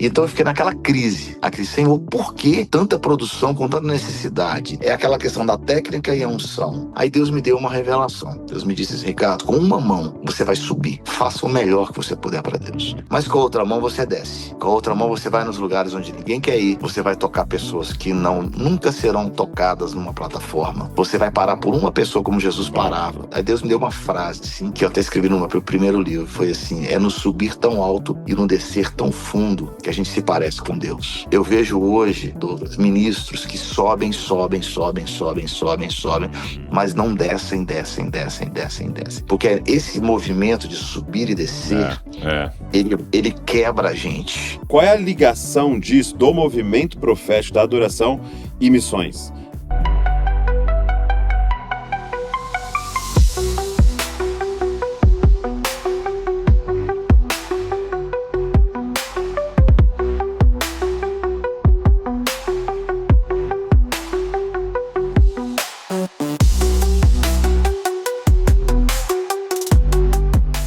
Então eu fiquei naquela crise. Senhor, por que tanta produção com tanta necessidade? É aquela questão da técnica e a unção. Aí Deus me deu uma revelação. Deus me disse assim, Ricardo, com uma mão você vai subir. Faça o melhor que você puder para Deus. Mas com a outra mão você desce. Com a outra mão você vai nos lugares onde ninguém quer ir. Você vai tocar pessoas que nunca serão tocadas numa plataforma. Você vai parar por uma pessoa como Jesus parava. Aí Deus me deu uma frase, assim, que eu até escrevi no meu primeiro livro. Foi assim, é no subir tão alto e no descer tão fundo que a gente se parece com Deus. Eu vejo hoje ministros que sobem, mas não descem. Porque esse movimento de subir e descer, ele quebra a gente. Qual é a ligação disso, do movimento profético, da adoração e missões?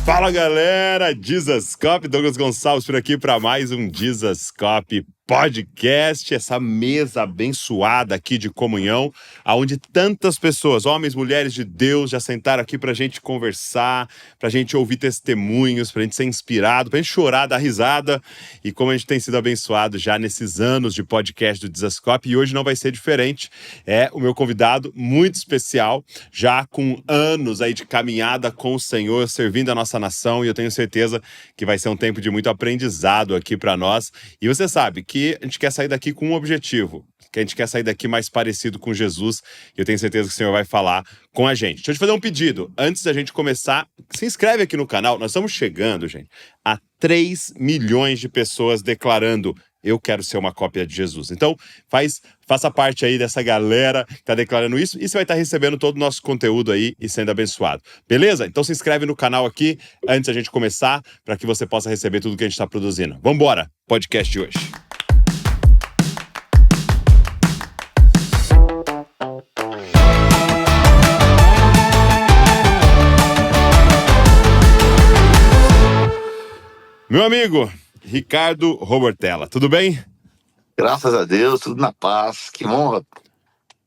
Fala galera, Jesuscope, Douglas Gonçalves por aqui para mais um Jesuscope Podcast, essa mesa abençoada aqui de comunhão, onde tantas pessoas, homens, mulheres de Deus, já sentaram aqui pra gente conversar, pra gente ouvir testemunhos, pra gente ser inspirado, pra gente chorar, dar risada, e como a gente tem sido abençoado já nesses anos de podcast do Jesuscope, e hoje não vai ser diferente, é o meu convidado muito especial, já com anos aí de caminhada com o Senhor, servindo a nossa nação, e eu tenho certeza que vai ser um tempo de muito aprendizado aqui pra nós, e você sabe que a gente quer sair daqui com um objetivo, que a gente quer sair daqui mais parecido com Jesus, e eu tenho certeza que o Senhor vai falar com a gente. Deixa eu te fazer um pedido, antes da gente começar, se inscreve aqui no canal, nós estamos chegando, gente, a 3 milhões de pessoas declarando, eu quero ser uma cópia de Jesus. Então, faça parte aí dessa galera que está declarando isso, e você vai estar recebendo todo o nosso conteúdo aí e sendo abençoado. Beleza? Então se inscreve no canal aqui, antes da gente começar, para que você possa receber tudo que a gente está produzindo. Vambora, podcast de hoje. Meu amigo, Ricardo Robertella, tudo bem? Graças a Deus, tudo na paz, que honra.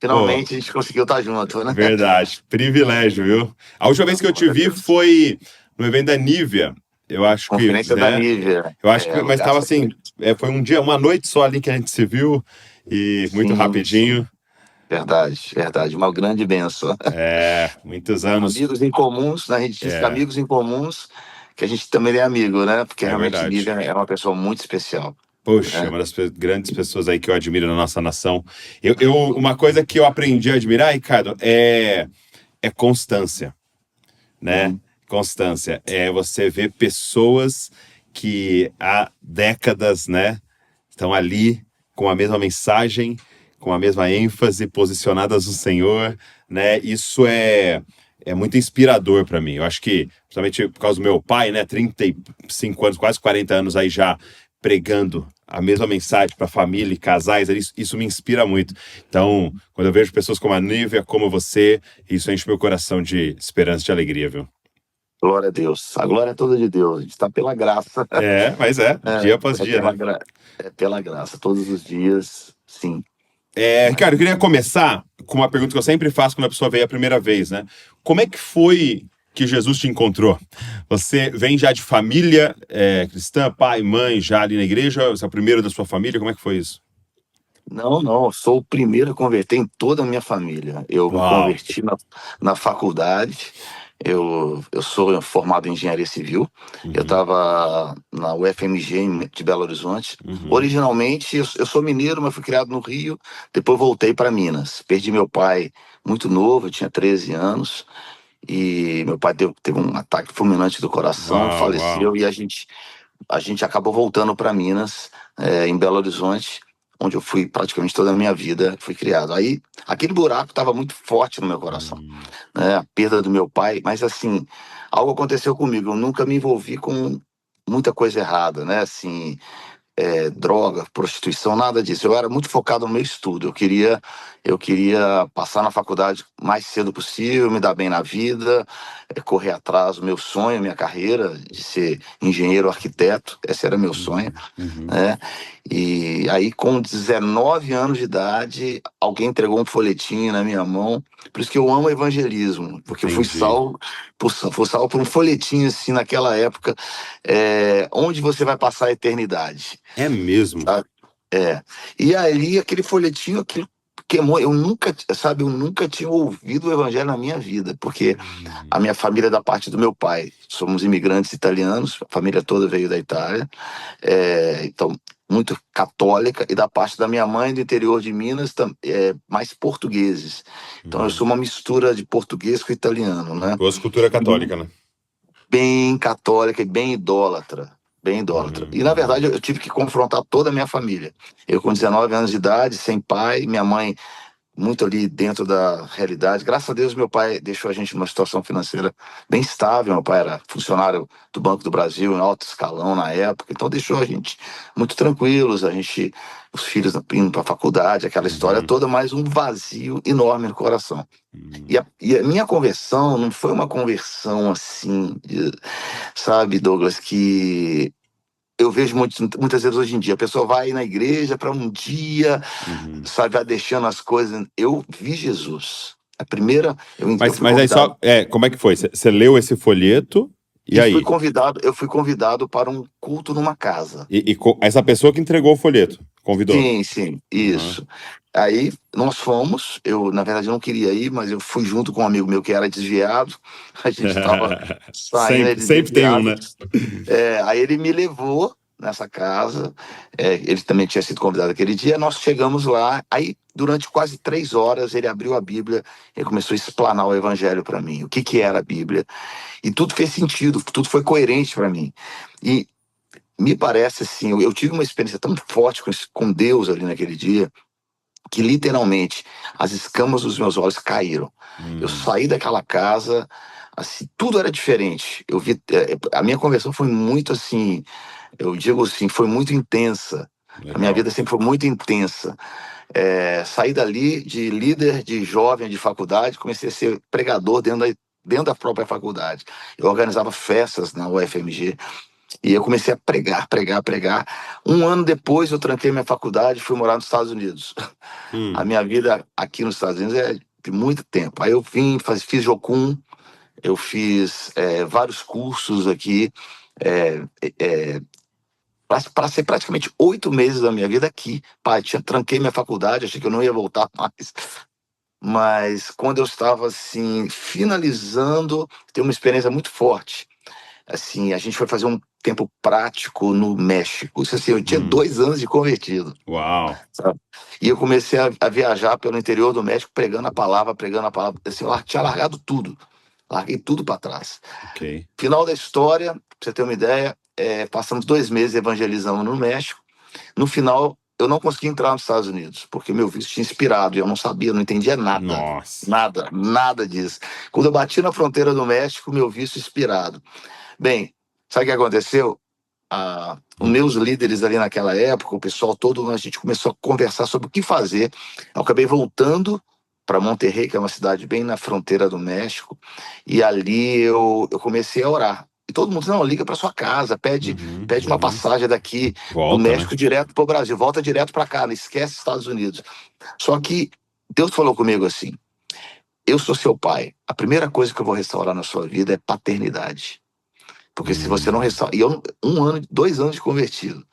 Finalmente a gente conseguiu estar junto, né? Verdade, privilégio, viu? A última vez que eu te vi foi no evento da Nívea, eu acho que... Conferência da Nívea. Eu acho que, mas estava assim, foi um dia, uma noite só ali que a gente se viu, e muito rapidinho. Verdade, uma grande bênção. Muitos anos. Amigos em comuns, né? A gente diz que amigos em comuns, que a gente também é amigo, né? Porque realmente Nívea é uma pessoa muito especial. Poxa, uma das grandes pessoas aí que eu admiro na nossa nação. Uma coisa que eu aprendi a admirar, Ricardo, é constância, né? Constância. É você ver pessoas que há décadas, né, estão ali com a mesma mensagem, com a mesma ênfase, posicionadas no Senhor, né? Isso é muito inspirador para mim. Eu acho que, principalmente por causa do meu pai, né, 35 anos, quase 40 anos aí já pregando a mesma mensagem para família e casais, isso me inspira muito. Então, quando eu vejo pessoas como a Nívea, como você, isso enche meu coração de esperança e de alegria, viu? Glória a Deus. A glória é toda de Deus. A gente está pela graça. Mas dia após dia, né? É pela graça, todos os dias, sim. Ricardo, eu queria começar com uma pergunta que eu sempre faço quando a pessoa veio a primeira vez, né? Como é que foi que Jesus te encontrou? Você vem já de família cristã, pai, mãe, já ali na igreja? Você é o primeiro da sua família? Como é que foi isso? Não, sou o primeiro a converter em toda a minha família. Eu me converti na faculdade, eu sou formado em engenharia civil, eu estava na UFMG de Belo Horizonte. Originalmente, eu sou mineiro, mas fui criado no Rio, depois voltei para Minas. Perdi meu pai muito novo, eu tinha 13 anos, e meu pai teve um ataque fulminante do coração, faleceu, e a gente acabou voltando para Minas, em Belo Horizonte, onde eu fui praticamente toda a minha vida, fui criado. Aí, aquele buraco estava muito forte no meu coração, né? A perda do meu pai, mas assim, algo aconteceu comigo, eu nunca me envolvi com muita coisa errada, né? Assim, droga, prostituição, nada disso. Eu era muito focado no meu estudo. Eu queria passar na faculdade o mais cedo possível, me dar bem na vida, correr atrás do meu sonho, minha carreira de ser engenheiro arquiteto. Esse era meu sonho, né? E aí, com 19 anos de idade, alguém entregou um folhetinho na minha mão. Por isso que eu amo evangelismo, porque eu fui Entendi. fui salvo por um folhetinho assim naquela época, onde você vai passar a eternidade. É mesmo? Sabe? É. E ali, aquele folhetinho, aquilo queimou. Eu nunca tinha ouvido o evangelho na minha vida, porque a minha família é da parte do meu pai. Somos imigrantes italianos, a família toda veio da Itália, então, muito católica, e da parte da minha mãe, do interior de Minas, mais portugueses. Então, eu sou uma mistura de português com italiano, né? Duas cultura católica, né? Bem católica e bem idólatra. Bem idólatra. E, na Uhum. verdade, eu tive que confrontar toda a minha família. Eu, com 19 anos de idade, sem pai, minha mãe muito ali dentro da realidade. Graças a Deus, meu pai deixou a gente numa situação financeira bem estável. Meu pai era funcionário do Banco do Brasil, em alto escalão na época, então deixou a gente muito tranquilos, os filhos indo para a faculdade, aquela história toda, mas um vazio enorme no coração. E a minha conversão não foi uma conversão assim, sabe, Douglas, que eu vejo muitas vezes hoje em dia. A pessoa vai na igreja para um dia, sabe, vai deixando as coisas. Eu vi Jesus. A primeira, eu fui Mas aí convidado. só, como é que foi? Você leu esse folheto e aí? Eu fui convidado para um culto numa casa. Essa pessoa que entregou o folheto, convidou? Sim, sim, Aham. isso. Aí nós fomos, eu na verdade não queria ir, mas eu fui junto com um amigo meu que era desviado. A gente estava saindo, Sempre, ele sempre tem um, desviado. né? Aí ele me levou nessa casa, ele também tinha sido convidado aquele dia, nós chegamos lá, aí durante quase 3 horas ele abriu a Bíblia e começou a explanar o evangelho para mim, o que que era a Bíblia, e tudo fez sentido, tudo foi coerente para mim, e me parece assim, eu tive uma experiência tão forte com Deus ali naquele dia, que literalmente as escamas dos meus olhos caíram. Eu saí daquela casa, assim, tudo era diferente. Eu vi, a minha conversão foi muito assim, eu digo assim, foi muito intensa. A minha Legal. vida sempre foi muito intensa. Saí dali de líder de jovem de faculdade, comecei a ser pregador dentro da própria faculdade. Eu organizava festas na UFMG e eu comecei a pregar, pregar, pregar. Um ano depois eu tranquei minha faculdade e fui morar nos Estados Unidos. A Hum. minha vida aqui nos Estados Unidos é de muito tempo. Aí eu fiz Jocum, eu fiz vários cursos aqui, é, é, para ser praticamente 8 meses da minha vida aqui. Pai, tranquei minha faculdade, achei que eu não ia voltar mais. Mas quando eu estava assim, finalizando, tem uma experiência muito forte. Assim, a gente foi fazer um tempo prático no México. Isso assim, eu tinha 2 anos de convertido, Uau. sabe? E eu comecei a viajar pelo interior do México, pregando a palavra, pregando a palavra. Assim, eu tinha largado tudo. Larguei tudo para trás. Ok. Final da história, pra você ter uma ideia, passamos 2 meses evangelizando no México. No final, eu não consegui entrar nos Estados Unidos, porque meu visto tinha expirado e eu não sabia, não entendia nada. Nossa. Nada, nada disso. Quando eu bati na fronteira do México, meu visto expirado. Bem, sabe o que aconteceu? Os meus líderes ali naquela época, o pessoal todo, a gente começou a conversar sobre o que fazer. Eu acabei voltando para Monterrey, que é uma cidade bem na fronteira do México, e ali eu comecei a orar. E todo mundo, não, liga para sua casa, pede uma passagem daqui do Volta, né? México direto para o Brasil, volta direto para cá, não esquece Estados Unidos. Só que Deus falou comigo assim: eu sou seu pai. A primeira coisa que eu vou restaurar na sua vida é paternidade. Porque se você não restaurar. E eu, 1 ano, 2 anos de convertido.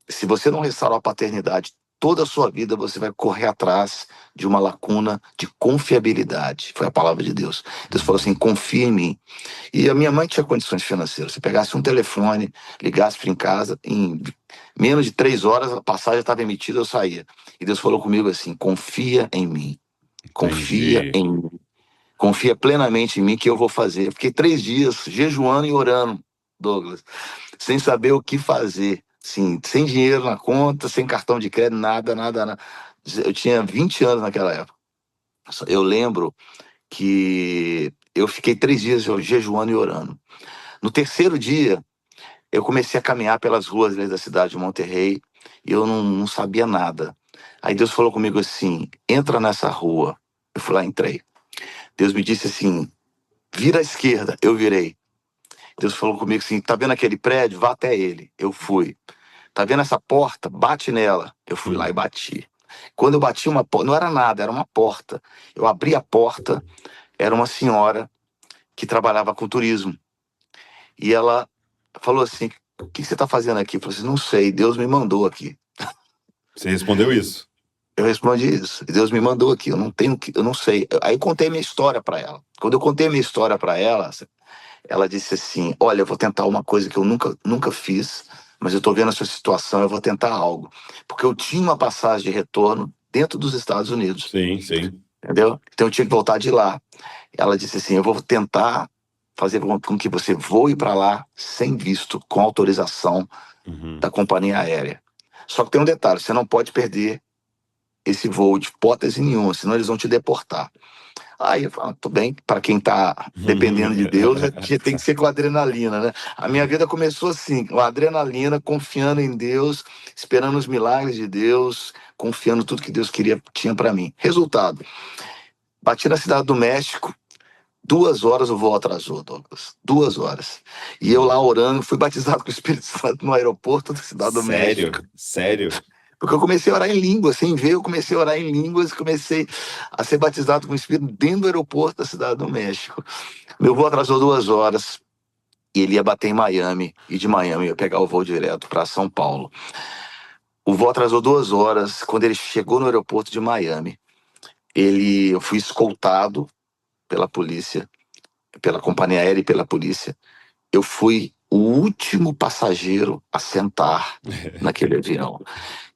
Se você não restaurar a paternidade, toda a sua vida você vai correr atrás de uma lacuna de confiabilidade. Foi a palavra de Deus. Deus falou assim: confia em mim. E a minha mãe tinha condições financeiras. Se pegasse um telefone, ligasse para em casa, em menos de 3 horas a passagem estava emitida, eu saía. E Deus falou comigo assim: confia em mim. Confia Entendi. em mim. Confia plenamente em mim que eu vou fazer. Eu fiquei 3 dias jejuando e orando, Douglas, sem saber o que fazer. Sim, sem dinheiro na conta, sem cartão de crédito, nada, nada, nada. Eu tinha 20 anos naquela época. Eu lembro que eu fiquei 3 dias jejuando e orando. No terceiro dia, eu comecei a caminhar pelas ruas ali da cidade de Monterrey e eu não sabia nada. Aí Deus falou comigo assim, entra nessa rua. Eu fui lá, entrei. Deus me disse assim, vira à esquerda. Eu virei. Deus falou comigo assim, tá vendo aquele prédio? Vá até ele. Eu fui. Tá vendo essa porta? Bate nela. Eu fui lá e bati. Quando eu bati uma porta, não era nada, era uma porta. Eu abri a porta, era uma senhora que trabalhava com turismo. E ela falou assim, o que você está fazendo aqui? Eu falei assim, não sei, Deus me mandou aqui. Você respondeu isso? Eu respondi isso, Deus me mandou aqui, eu não tenho que, eu não sei. Aí eu contei minha história para ela. Quando eu contei minha história para ela, ela disse assim, olha, eu vou tentar uma coisa que eu nunca fiz, mas eu estou vendo a sua situação, eu vou tentar algo. Porque eu tinha uma passagem de retorno dentro dos Estados Unidos. Sim, sim. Entendeu? Então eu tinha que voltar de lá. Ela disse assim, eu vou tentar fazer com que você voe para lá sem visto, com autorização da companhia aérea. Só que tem um detalhe, você não pode perder esse voo de hipótese nenhuma, senão eles vão te deportar. Aí eu falo, tudo bem, para quem tá dependendo de Deus, tem que ser com adrenalina, né? A minha vida começou assim, com adrenalina, confiando em Deus, esperando os milagres de Deus, confiando tudo que Deus tinha para mim. Resultado, bati na cidade do México, 2 horas o voo atrasou, Douglas. 2 horas. E eu lá orando, fui batizado com o Espírito Santo no aeroporto da cidade do México. Sério? Porque eu comecei a orar em línguas, sem ver, eu comecei a orar em línguas, comecei a ser batizado com o Espírito dentro do aeroporto da cidade do México. Meu voo atrasou 2 horas e ele ia bater em Miami, e de Miami ia pegar o voo direto para São Paulo. O voo atrasou 2 horas. Quando ele chegou no aeroporto de Miami, eu fui escoltado pela polícia, pela companhia aérea e pela polícia. Eu fui o último passageiro a sentar naquele avião.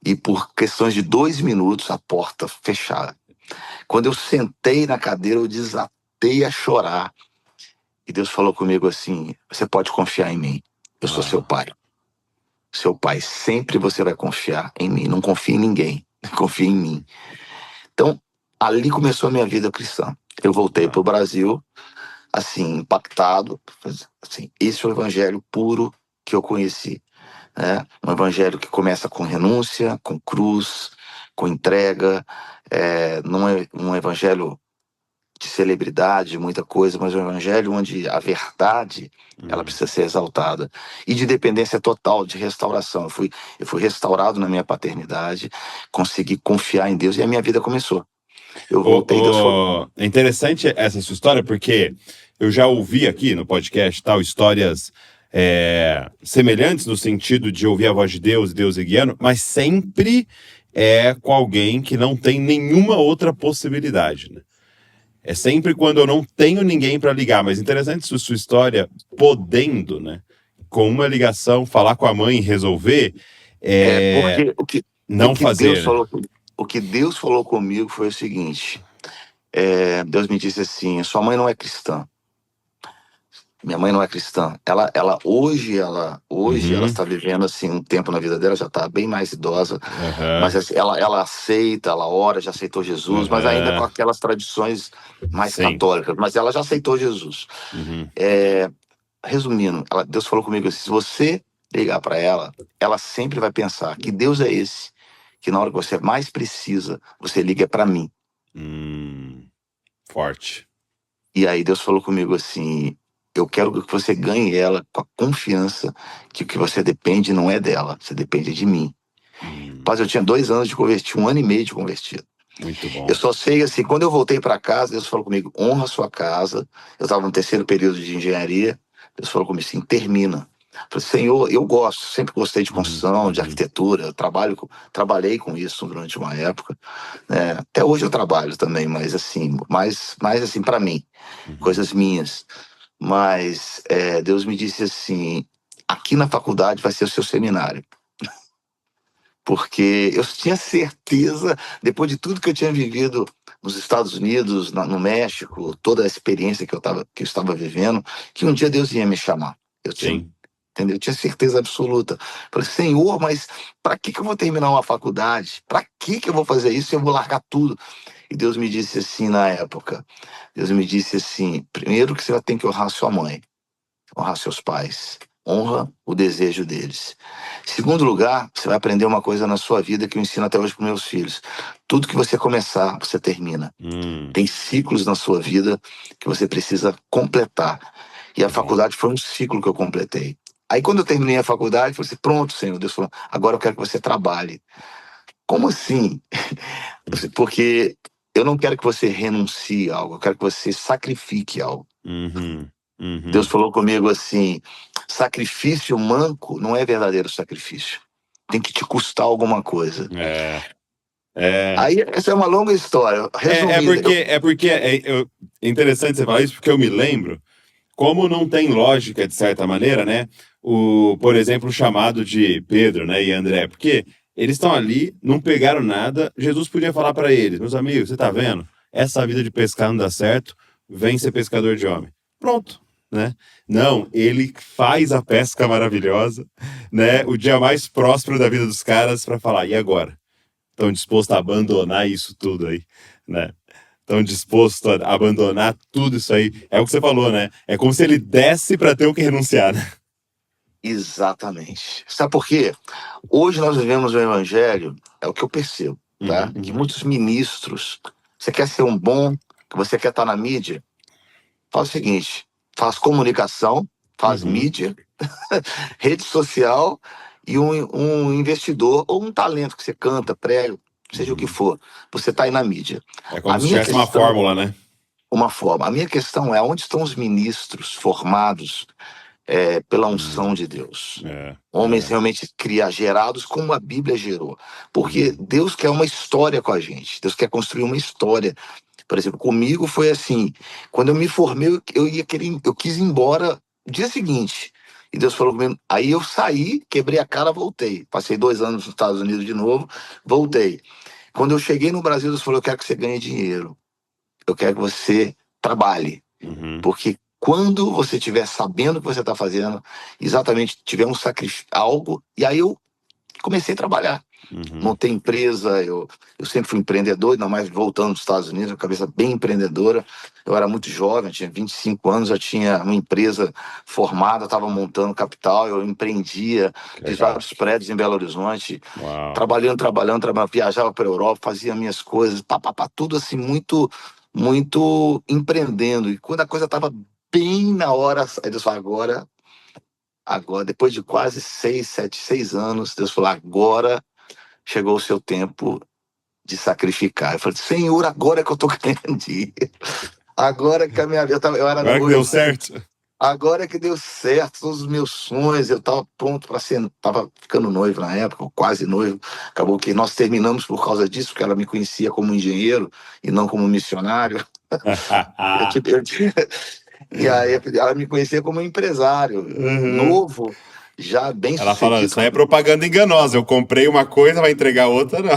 E por questões de 2 minutos, a porta fechada. Quando eu sentei na cadeira, eu desatei a chorar. E Deus falou comigo assim, você pode confiar em mim. Eu sou seu pai. Seu pai, sempre você vai confiar em mim. Não confia em ninguém. Confia em mim. Então, ali começou a minha vida cristã. Eu voltei para o Brasil, assim, impactado. Assim, esse é o evangelho puro que eu conheci. Né? Um evangelho que começa com renúncia, com cruz, com entrega. Não é um evangelho de celebridade, de muita coisa, mas um evangelho onde a verdade ela precisa ser exaltada. E de dependência total, de restauração. Eu fui restaurado na minha paternidade, consegui confiar em Deus e a minha vida começou. Eu voltei, Deus falou. É interessante essa sua história, porque eu já ouvi aqui no podcast histórias semelhantes no sentido de ouvir a voz de Deus e Deus guiando, mas sempre é com alguém que não tem nenhuma outra possibilidade, né? É sempre quando eu não tenho ninguém para ligar, mas interessante sua história, podendo, né, com uma ligação, falar com a mãe e resolver, Porque não fazer, Deus falou, o que Deus falou comigo foi o seguinte, Deus me disse assim, sua mãe não é cristã. Minha mãe não é cristã. Hoje ela está vivendo assim um tempo na vida dela, já está bem mais idosa, mas assim, ela aceita, ela ora, já aceitou Jesus, mas ainda com aquelas tradições mais católicas, mas ela já aceitou Jesus. Resumindo, Deus falou comigo assim, se você ligar para ela sempre vai pensar que Deus é esse, que na hora que você mais precisa, você liga para mim. Forte. E aí Deus falou comigo assim, eu quero que você ganhe ela com a confiança que o que você depende não é dela, você depende de mim. Mas eu tinha 2 anos de convertido, 1 ano e meio de convertido. Muito bom. Eu só sei assim, quando eu voltei para casa, Deus falou comigo, honra a sua casa. Eu estava no 3º período de engenharia, Deus falou comigo assim, termina. Eu falei, Senhor, eu gosto, sempre gostei de construção, de arquitetura, eu trabalhei com isso durante uma época. Né? Até hoje eu trabalho também, mas assim, mais assim para mim, coisas minhas. Mas Deus me disse assim, aqui na faculdade vai ser o seu seminário. Porque eu tinha certeza, depois de tudo que eu tinha vivido nos Estados Unidos, no México, toda a experiência que eu estava vivendo, que um dia Deus ia me chamar. Entendeu? Eu tinha certeza absoluta. Falei, Senhor, mas para que eu vou terminar uma faculdade? Para que eu vou fazer isso? Eu vou largar tudo. E Deus me disse assim na época, Deus me disse assim, primeiro que você vai ter que honrar sua mãe, honrar seus pais. honra o desejo deles. Segundo lugar, você vai aprender uma coisa na sua vida que eu ensino até hoje para meus filhos. Tudo que você começar, você termina. Tem ciclos na sua vida que você precisa completar. E a faculdade foi um ciclo que eu completei. Aí quando eu terminei a faculdade, eu falei assim, pronto, Senhor. Deus falou, agora eu quero que você trabalhe. Como assim? Porque eu não quero que você renuncie a algo, eu quero que você sacrifique algo. Deus falou comigo assim, sacrifício manco não é verdadeiro sacrifício. Tem que te custar alguma coisa. Aí, essa é uma longa história. Resumindo. É interessante você falar isso, porque eu me lembro, como não tem lógica, de certa maneira, né? Por exemplo, o chamado de Pedro, né, e André, porque eles estão ali, não pegaram nada, Jesus podia falar para eles, meus amigos, você tá vendo? Essa vida de pescar não dá certo, vem ser pescador de homem. Pronto, né? Não, ele faz a pesca maravilhosa, né? O dia mais próspero da vida dos caras para falar, e agora? Estão dispostos a abandonar isso tudo aí, né? Estão dispostos a abandonar tudo isso aí. É o que você falou, né? É como se ele desse para ter o que renunciar, né? Exatamente. Sabe por quê? Hoje nós vivemos o evangelho, é o que eu percebo, tá? Que muitos ministros, você quer ser um bom, que você quer estar na mídia, faz o seguinte, faz comunicação, faz mídia, rede social e um investidor ou um talento que você canta, prega, seja o que for, você está aí na mídia. É como se tivesse uma fórmula, né? Uma forma. A minha questão é onde estão os ministros formados pela unção de Deus? Homens realmente gerados como a Bíblia gerou. Porque Deus quer uma história com a gente. Deus quer construir uma história. Por exemplo, comigo foi assim, quando eu me formei, eu quis ir embora no dia seguinte. E Deus falou comigo, aí eu saí, quebrei a cara, voltei. Passei 2 anos nos Estados Unidos de novo, voltei. Quando eu cheguei no Brasil, Deus falou, eu quero que você ganhe dinheiro. Eu quero que você trabalhe. Porque quando você estiver sabendo o que você está fazendo, exatamente, tiver um sacrifício, algo, e aí eu comecei a trabalhar. Montei empresa, eu sempre fui empreendedor, ainda mais voltando dos Estados Unidos, uma cabeça bem empreendedora. Eu era muito jovem, tinha 25 anos, já tinha uma empresa formada, estava montando capital, eu empreendia, fiz vários prédios em Belo Horizonte, trabalhando, viajava para a Europa, fazia minhas coisas, tudo assim, muito, muito empreendendo. E quando a coisa estava bem na hora, aí Deus falou, agora, depois de quase 6 anos, Deus falou, agora chegou o seu tempo de sacrificar. Eu falei, Senhor, agora é que eu tô ganhando dinheiro. Agora que a minha vida... Eu era agora noivo, que deu certo. Agora que deu certo, todos os meus sonhos, eu estava pronto para ser... Estava ficando noivo na época, quase noivo. Acabou que nós terminamos por causa disso, porque ela me conhecia como engenheiro e não como missionário. E aí ela me conhecia como empresário, novo, já bem ela sucedido. fala, isso aí é propaganda enganosa, eu comprei uma coisa, vai entregar outra, não.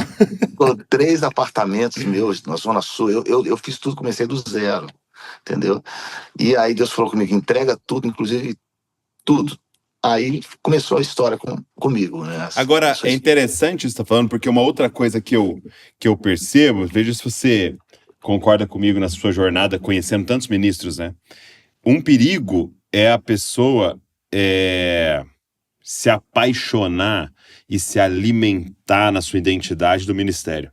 Com 3 apartamentos meus na Zona Sul, eu fiz tudo, comecei do zero, entendeu? E aí Deus falou comigo, entrega tudo, inclusive tudo. Aí começou a história comigo, né? Agora, é interessante isso que você está falando, porque uma outra coisa que eu percebo, veja se você concorda comigo na sua jornada, conhecendo tantos ministros, né? Um perigo é a pessoa se apaixonar e se alimentar na sua identidade do ministério.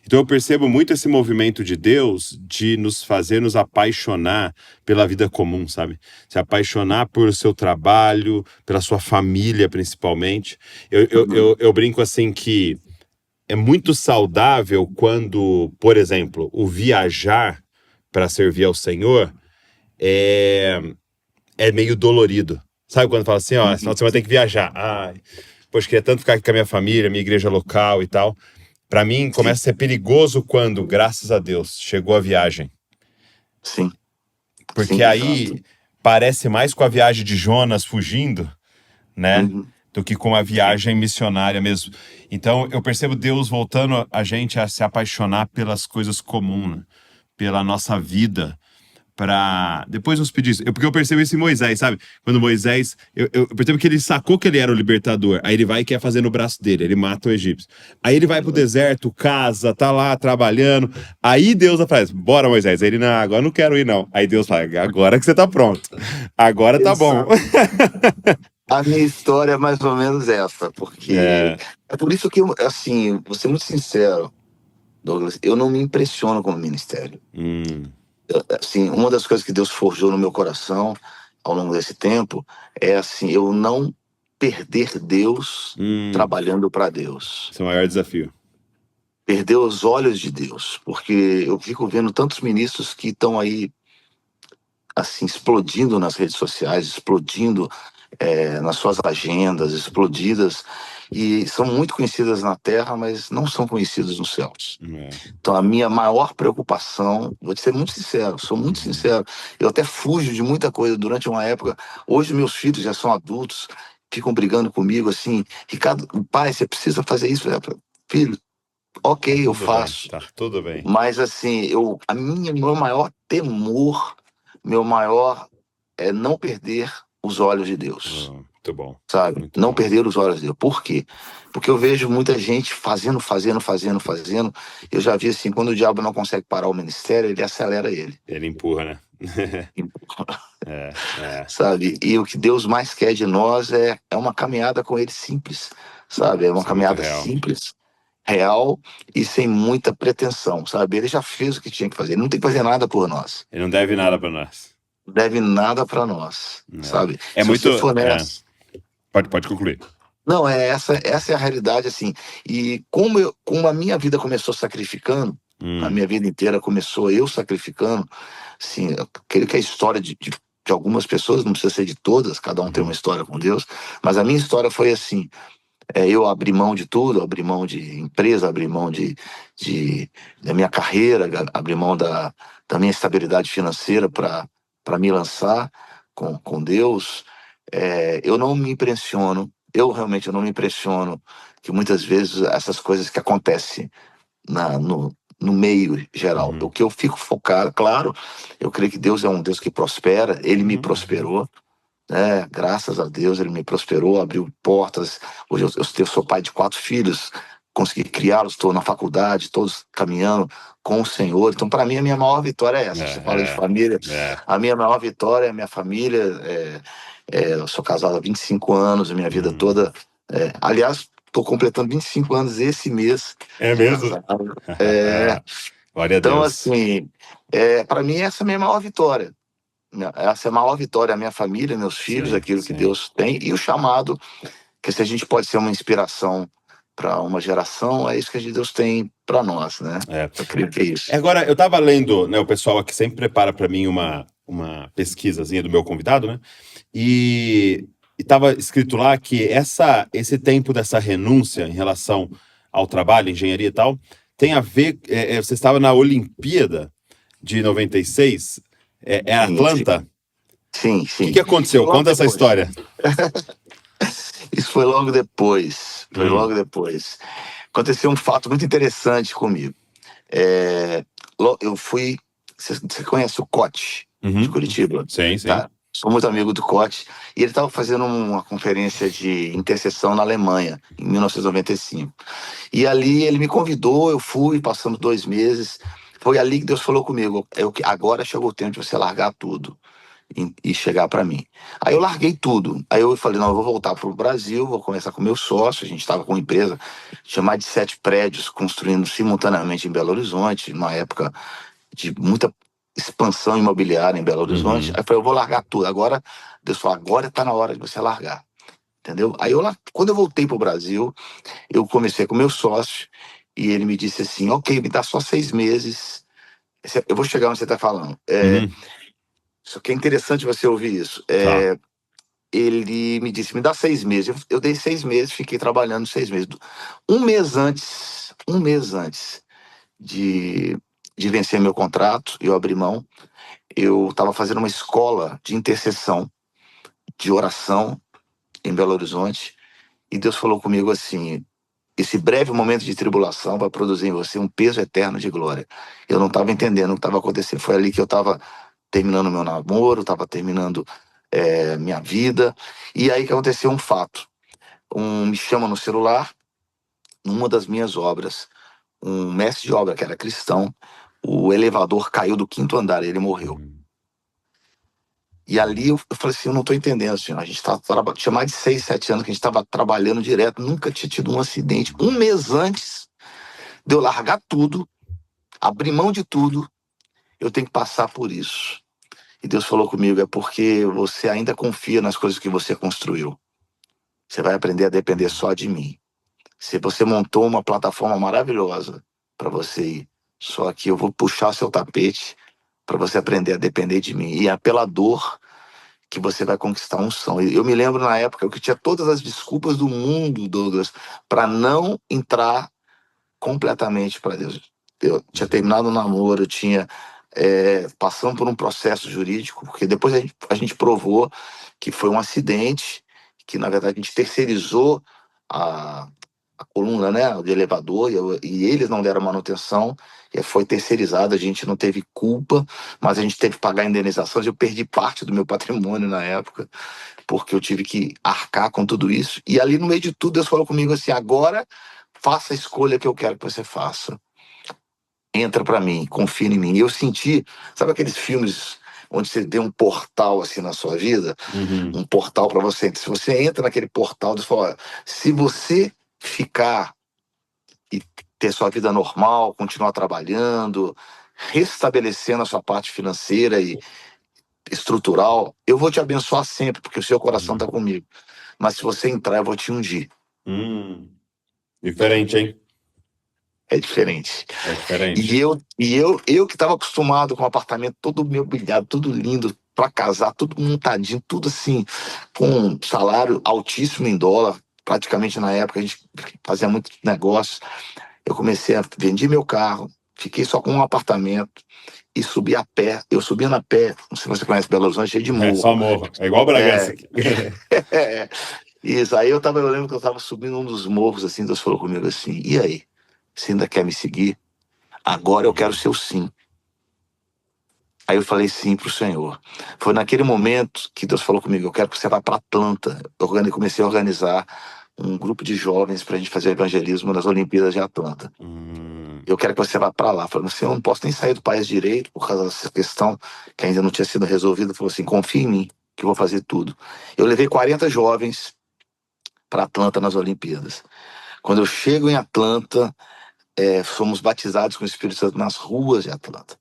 Então eu percebo muito esse movimento de Deus de nos fazer nos apaixonar pela vida comum, sabe? Se apaixonar por seu trabalho, pela sua família principalmente. Eu brinco assim que é muito saudável quando, por exemplo, o viajar para servir ao Senhor é meio dolorido. Sabe quando fala assim, ó, esse final de semana tem que viajar. Ai, poxa, queria tanto ficar aqui com a minha família, minha igreja local e tal. Para mim, começa a ser perigoso quando, graças a Deus, chegou a viagem. Sim. Porque aí parece mais com a viagem de Jonas fugindo, né? Do que com a viagem missionária mesmo. Então, eu percebo Deus voltando a gente a se apaixonar pelas coisas comuns, pela nossa vida, para depois nos pedir isso. Porque eu percebo isso em Moisés, sabe? Quando Moisés, eu percebo que ele sacou que ele era o libertador, aí ele vai e quer fazer no braço dele, ele mata o egípcio. Aí ele vai pro deserto, casa, tá lá trabalhando, aí Deus faz, bora Moisés. Aí ele, não, agora não quero ir não. Aí Deus fala, agora que você tá pronto, agora tá bom. A minha história é mais ou menos essa, porque É. é por isso que, assim, vou ser muito sincero, Douglas, eu não me impressiono com o ministério. Hum, Assim, uma das coisas que Deus forjou no meu coração ao longo desse tempo é assim, eu não perder Deus hum. trabalhando para Deus. Esse é o maior desafio. Perder os olhos de Deus, porque eu fico vendo tantos ministros que estão aí assim explodindo nas redes sociais, explodindo nas suas agendas, explodidas e são muito conhecidas na Terra, mas não são conhecidas nos céus. É. Então, a minha maior preocupação, vou te ser muito sincero, sou muito Uhum. sincero, eu até fujo de muita coisa durante uma época. Hoje, meus filhos já são adultos, ficam brigando comigo assim: Ricardo, pai, você precisa fazer isso. Filho, Tá ok, eu tudo bem, faço. tá tudo bem. Mas, assim, meu maior temor, meu maior é não perder os olhos de Deus, Muito bom, sabe? muito Não bom. perder os olhos dele. Por quê? Porque eu vejo muita gente fazendo. Eu já vi assim, quando o diabo não consegue parar o ministério, ele acelera ele. Ele empurra, né? É. Sabe? E o que Deus mais quer de nós é uma caminhada com ele simples, sabe? É uma Isso é muito caminhada real. simples, real e sem muita pretensão, sabe? Ele já fez o que tinha que fazer, ele não tem que fazer nada por nós. Ele não deve nada pra nós. Não deve nada para nós, É, sabe? é Se muito. você for É. nessa. Pode concluir. Não, essa é a realidade, assim. E como a minha vida começou sacrificando, a Hum, minha vida inteira começou eu sacrificando, assim, eu creio que a história de algumas pessoas, não precisa ser de todas, cada um tem uma uhum, história com Deus, mas a minha história foi assim, eu abri mão de tudo, abri mão de empresa, abri mão da minha carreira, abri mão da minha estabilidade financeira para me lançar com Deus. Eu não me impressiono, eu realmente não me impressiono que muitas vezes essas coisas que acontecem no meio geral. O uhum, que eu fico focado, claro, eu creio que Deus é um Deus que prospera, ele me uhum. prosperou, né? Graças a Deus ele me prosperou, abriu portas. Hoje eu sou pai de 4 filhos, consegui criá-los, estou na faculdade, todos caminhando com o Senhor. Então, para mim, a minha maior vitória é essa. Você fala de É, família, é. a minha maior vitória é a minha família. Eu sou casado há 25 anos, a minha vida Uhum. toda. Aliás, estou completando 25 anos esse mês É de mesmo? casado. É, Glória a então, Deus. assim, para mim, essa é a minha maior vitória. Essa é a maior vitória, a minha família, meus filhos, Sim, aquilo que sim. Deus tem, e o chamado, que se a gente pode ser uma inspiração para uma geração, é isso que Deus tem para nós, né? É. Eu creio que é isso. Agora, eu tava lendo, né, o pessoal aqui sempre prepara para mim uma pesquisazinha do meu convidado, né? E tava escrito lá que esse tempo dessa renúncia em relação ao trabalho, engenharia e tal, tem a ver. Você estava na Olimpíada de 96, é Sim, sim, Atlanta? sim, O que sim. Isso foi aconteceu? logo Conta essa depois. história. Isso foi logo depois. Foi Hum, logo depois. Aconteceu um fato muito interessante comigo. É, eu fui. Você conhece o Cote, de uhum. Curitiba? Sim, sim. Tá. Sou muito amigo do Cote. E ele estava fazendo uma conferência de intercessão na Alemanha, em 1995. E ali ele me convidou, eu fui, passamos 2 meses. Foi ali que Deus falou comigo: agora chegou o tempo de você largar tudo e chegar para mim. Aí eu larguei tudo. Aí eu falei: não, eu vou voltar para o Brasil, vou começar com meu sócio. A gente estava com uma empresa, tinha mais de 7 prédios construindo simultaneamente em Belo Horizonte, numa época de muita expansão imobiliária em Belo Horizonte. Uhum, Aí eu falei: eu vou largar tudo. Agora, Deus falou: agora está na hora de você largar. Entendeu? Aí quando eu voltei para o Brasil, eu comecei com meu sócio e ele me disse assim: ok, me dá só 6 meses. Eu vou chegar onde você está falando. uhum. Só que é interessante você ouvir isso. Tá. Ele me disse: me dá 6 meses. Eu dei 6 meses, fiquei trabalhando 6 meses. Um mês antes de vencer meu contrato, eu abri mão. Eu estava fazendo uma escola de intercessão, de oração em Belo Horizonte. E Deus falou comigo assim: esse breve momento de tribulação vai produzir em você um peso eterno de glória. Eu não estava entendendo o que estava acontecendo. Foi ali que eu estava terminando meu namoro, estava terminando minha vida. E aí que aconteceu um fato. Me chama no celular, numa das minhas obras, um mestre de obra que era cristão, o elevador caiu do 5º andar e ele morreu. Uhum. E ali eu falei assim, eu não estou entendendo, senhor. A gente tinha mais de 6, 7 anos que a gente estava trabalhando direto, nunca tinha tido um acidente. Um mês antes de eu largar tudo, abrir mão de tudo, eu tenho que passar por isso. E Deus falou comigo, é porque você ainda confia nas coisas que você construiu. Você vai aprender a depender só de mim. Se você montou uma plataforma maravilhosa para você ir, só que eu vou puxar seu tapete para você aprender a depender de mim. E é pela dor que você vai conquistar a unção. Eu me lembro na época que tinha todas as desculpas do mundo, Douglas, para não entrar completamente para Deus. Eu tinha terminado o namoro, eu tinha passando por um processo jurídico, porque depois a gente provou que foi um acidente, que na verdade a gente terceirizou a, a coluna, né, de elevador, e eles não deram manutenção, e foi terceirizado, a gente não teve culpa, mas a gente teve que pagar indenizações, eu perdi parte do meu patrimônio na época, porque eu tive que arcar com tudo isso, e ali no meio de tudo Deus falou comigo assim, agora faça a escolha que eu quero que você faça. Entra pra mim, confia em mim. E eu senti, sabe aqueles filmes onde você tem um portal assim na sua vida? Uhum. Um portal para você. Se você entra naquele portal, Deus fala, olha, se você ficar e ter sua vida normal, continuar trabalhando, restabelecendo a sua parte financeira e estrutural, eu vou te abençoar sempre, porque o seu coração está comigo. Mas se você entrar, eu vou te ungir. Diferente, hein? É diferente. É diferente. E eu que estava acostumado com um apartamento todo mobiliado, tudo lindo, para casar, tudo montadinho, tudo assim, com um salário altíssimo em dólar. Praticamente na época a gente fazia muito negócio. Eu comecei a vender meu carro, fiquei só com um apartamento e subi a pé. Eu subia na pé, não sei se você conhece Belo Horizonte, cheio de É só morro. morro. É igual Bragança É, aqui. isso. Aí eu lembro que eu estava subindo um dos morros, assim, Deus falou comigo assim, e aí? Você ainda quer me seguir? Agora eu quero seu sim. Aí eu falei sim para o Senhor. Foi naquele momento que Deus falou comigo, eu quero que você vá para Atlanta. Eu comecei a organizar um grupo de jovens para a gente fazer evangelismo nas Olimpíadas de Atlanta. Eu quero que você vá para lá. Falei, Senhor, eu não posso nem sair do país direito por causa dessa questão que ainda não tinha sido resolvida. Ele falou assim, confia em mim, que eu vou fazer tudo. Eu levei 40 jovens para Atlanta nas Olimpíadas. Quando eu chego em Atlanta, fomos batizados com o Espírito Santo nas ruas de Atlanta.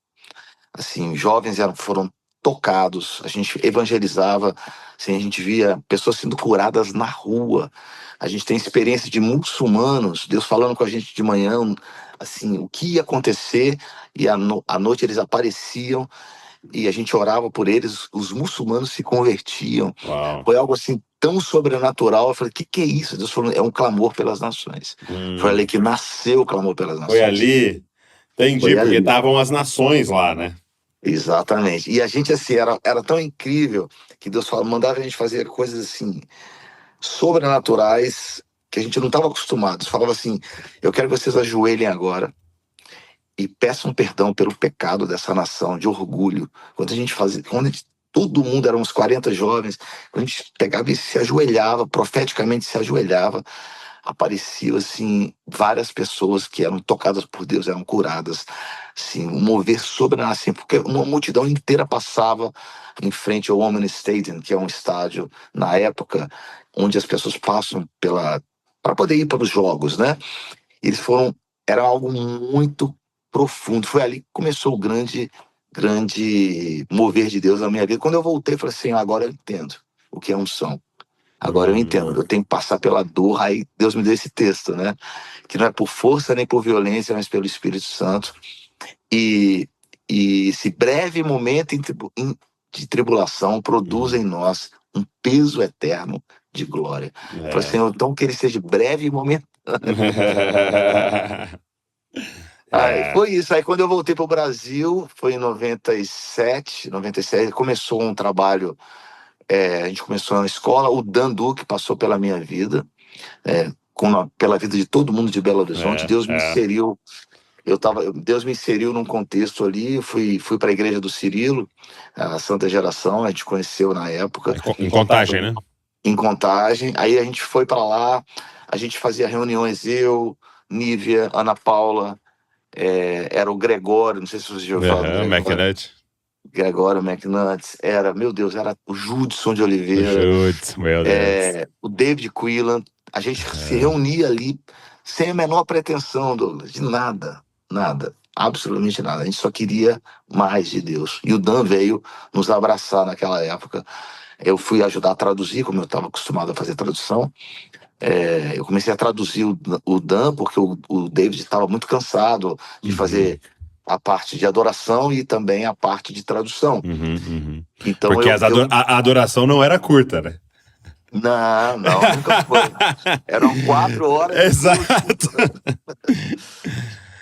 Assim, jovens foram tocados, a gente evangelizava, assim, a gente via pessoas sendo curadas na rua. A gente tem experiência de muçulmanos, Deus falando com a gente de manhã, assim, o que ia acontecer, e à noite eles apareciam e a gente orava por eles, os muçulmanos se convertiam. Uau. Foi algo assim tão sobrenatural. Eu falei, que é isso? Deus falou, é um clamor pelas nações. Foi ali que nasceu o clamor pelas Foi nações. ali. Entendi, Foi porque ali. estavam as nações lá, né? Exatamente. E a gente, assim, era tão incrível que Deus mandava a gente fazer coisas, assim, sobrenaturais que a gente não estava acostumado. Falava assim, eu quero que vocês ajoelhem agora e peçam perdão pelo pecado dessa nação, de orgulho. Quando a gente fazia, todo mundo, eram uns 40 jovens, quando a gente pegava e se ajoelhava, profeticamente se ajoelhava, apareciam assim várias pessoas que eram tocadas por Deus, eram curadas, assim, um mover sobrenatural, assim, porque uma multidão inteira passava em frente ao Wembley Stadium, que é um estádio na época onde as pessoas passam para poder ir para os jogos, né? Eles foram, era algo muito profundo. Foi ali que começou o grande mover de Deus na minha vida. Quando eu voltei, eu falei assim, agora eu entendo o que é unção. Agora eu entendo, eu tenho que passar pela dor. Aí Deus me deu esse texto, né? Que não é por força nem por violência, mas pelo Espírito Santo. E, e esse breve momento de tribulação produz em nós um peso eterno de glória. Eu falei, Senhor, então que ele seja breve e momentâneo. Aí, É. foi isso. Aí quando eu voltei para o Brasil, foi em 97, começou um trabalho, a gente começou na escola, o Dan Duque passou pela minha vida, pela vida de todo mundo de Belo Horizonte. Deus me inseriu, Deus me inseriu num contexto ali, fui para a igreja do Cirilo, a Santa Geração, a gente conheceu na época. Em Contagem, né? Em Contagem. Aí a gente foi para lá, a gente fazia reuniões, eu, Nívia, Ana Paula, era o Gregório, não sei se você já ouviu falar do Gregório. McNutt. Gregório McNutt, meu Deus, era o Judson de O Oliveira, Schultz, meu Deus. o David Quillan. A gente se reunia ali sem a menor pretensão, Douglas, de nada, nada, absolutamente nada. A gente só queria mais de Deus. E o Dan veio nos abraçar naquela época. Eu fui ajudar a traduzir, como eu estava acostumado a fazer tradução. Eu comecei a traduzir o Dan, porque o David estava muito cansado de fazer a parte de adoração e também a parte de tradução. Então Porque a adoração não era curta, né? Não, não, nunca foi. Eram 4 horas de Exato. culto.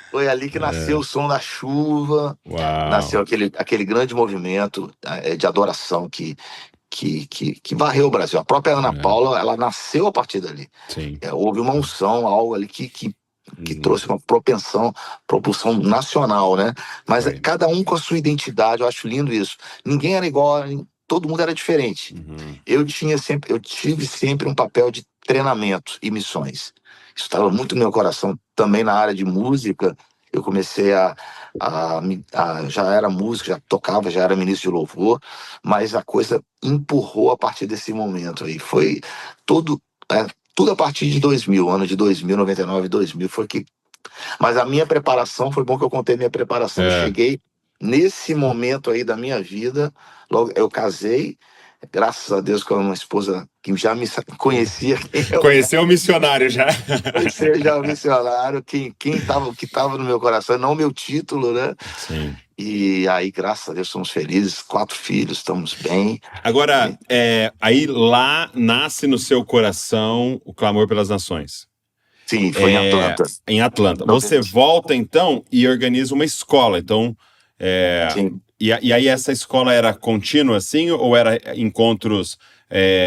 Foi ali que nasceu o som da chuva, Uau. nasceu aquele grande movimento de adoração que varreu o Brasil. A própria Ana Paula, ela nasceu a partir dali. Sim. Houve uma unção, algo ali que trouxe uma propulsão nacional, né? Mas Foi. cada um com a sua identidade, eu acho lindo isso. Ninguém era igual, todo mundo era diferente. Eu tive sempre um papel de treinamento e missões. Isso estava muito no meu coração. Também na área de música, eu comecei já era músico, já tocava, já era ministro de louvor, mas a coisa empurrou a partir desse momento aí. Foi todo, tudo a partir de 2000, ano de 2000, 99, 2000, foi que... Mas a minha preparação, foi bom que eu contei minha preparação. Eu cheguei nesse momento aí da minha vida, logo eu casei, graças a Deus, com uma esposa que já me conhecia. Conheceu o missionário já. Conhecia já o missionário, que estava no meu coração, não o meu título, né? Sim. E aí, graças a Deus, somos felizes, 4 filhos, estamos bem. Agora, aí lá nasce no seu coração o clamor pelas nações. Sim, foi em Atlanta. Em Atlanta. Você volta, então, e organiza uma escola. Então, Sim. E aí essa escola era contínua, assim? Ou era encontros,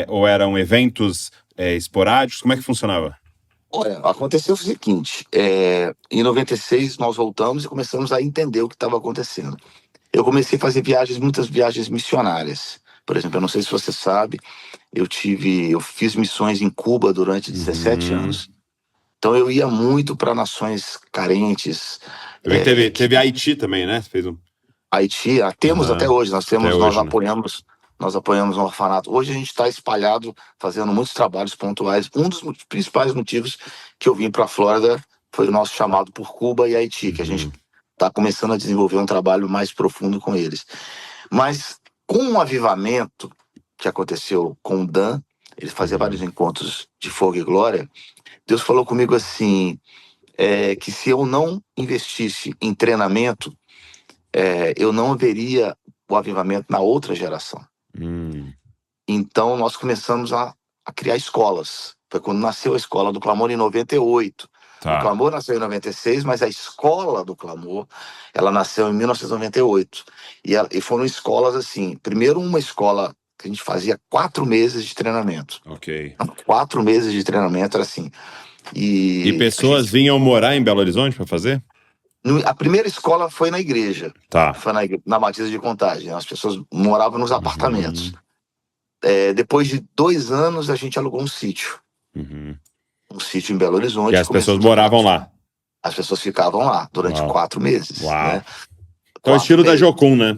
ou eram eventos esporádicos? Como é que funcionava? Olha, aconteceu o seguinte, em 96 nós voltamos e começamos a entender o que estava acontecendo. Eu comecei a fazer muitas viagens missionárias. Por exemplo, eu não sei se você sabe, eu fiz missões em Cuba durante 17 anos. Então eu ia muito para nações carentes. Eu vi que teve Haiti também, né? Você fez Haiti, temos até hoje, nós hoje, nós apoiamos um orfanato. Hoje a gente está espalhado, fazendo muitos trabalhos pontuais. Um dos principais motivos que eu vim para a Flórida foi o nosso chamado por Cuba e Haiti, que a gente está começando a desenvolver um trabalho mais profundo com eles. Mas com o avivamento que aconteceu com o Dan, ele fazia vários encontros de fogo e glória, Deus falou comigo assim, que se eu não investisse em treinamento, eu não veria o avivamento na outra geração. Então, nós começamos a criar escolas. Foi quando nasceu a Escola do Clamor, em 98. O Clamor nasceu em 96, mas a Escola do Clamor, ela nasceu em 1998. E foram escolas assim, primeiro uma escola que a gente fazia 4 meses de treinamento. 4 meses de treinamento, era assim. E pessoas vinham morar em Belo Horizonte para fazer? A primeira escola foi na igreja. Tá. Foi na Batista de Contagem. As pessoas moravam nos apartamentos. Depois de 2 anos, a gente alugou um sítio. Um sítio em Belo Horizonte. E as pessoas moravam lá? As pessoas ficavam lá durante 4 meses. Né? Então, o estilo da Jocum, né?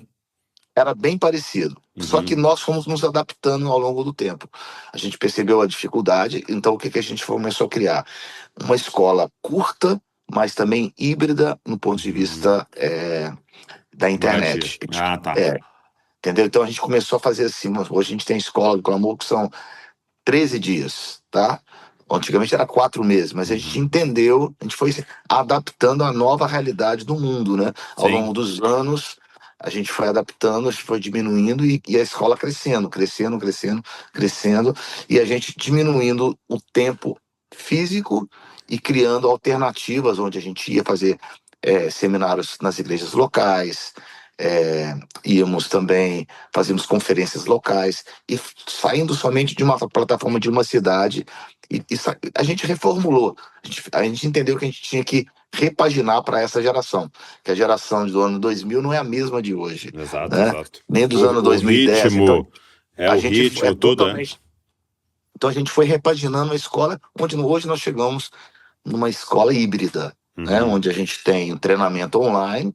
Era bem parecido. Só que nós fomos nos adaptando ao longo do tempo. A gente percebeu a dificuldade, então o que a gente começou a criar? Uma escola curta, mas também híbrida no ponto de vista da internet. Tá. Entendeu? Então a gente começou a fazer assim, hoje a gente tem Escola do Clamor que são 13 dias, tá? Antigamente era 4 meses, mas a gente entendeu, a gente foi adaptando à nova realidade do mundo, né? Ao longo dos anos, a gente foi adaptando, a gente foi diminuindo e a escola crescendo, e a gente diminuindo o tempo físico e criando alternativas onde a gente ia fazer seminários nas igrejas locais, íamos também, fazíamos conferências locais e saindo somente de uma plataforma de uma cidade e a gente reformulou, a gente entendeu que a gente tinha que repaginar para essa geração, que a geração do ano 2000 não é a mesma de hoje, exato. Nem dos anos 2010. Ritmo, então, o ritmo, tudo, Então a gente foi repaginando a escola, onde hoje nós chegamos numa escola híbrida, né, onde a gente tem um treinamento online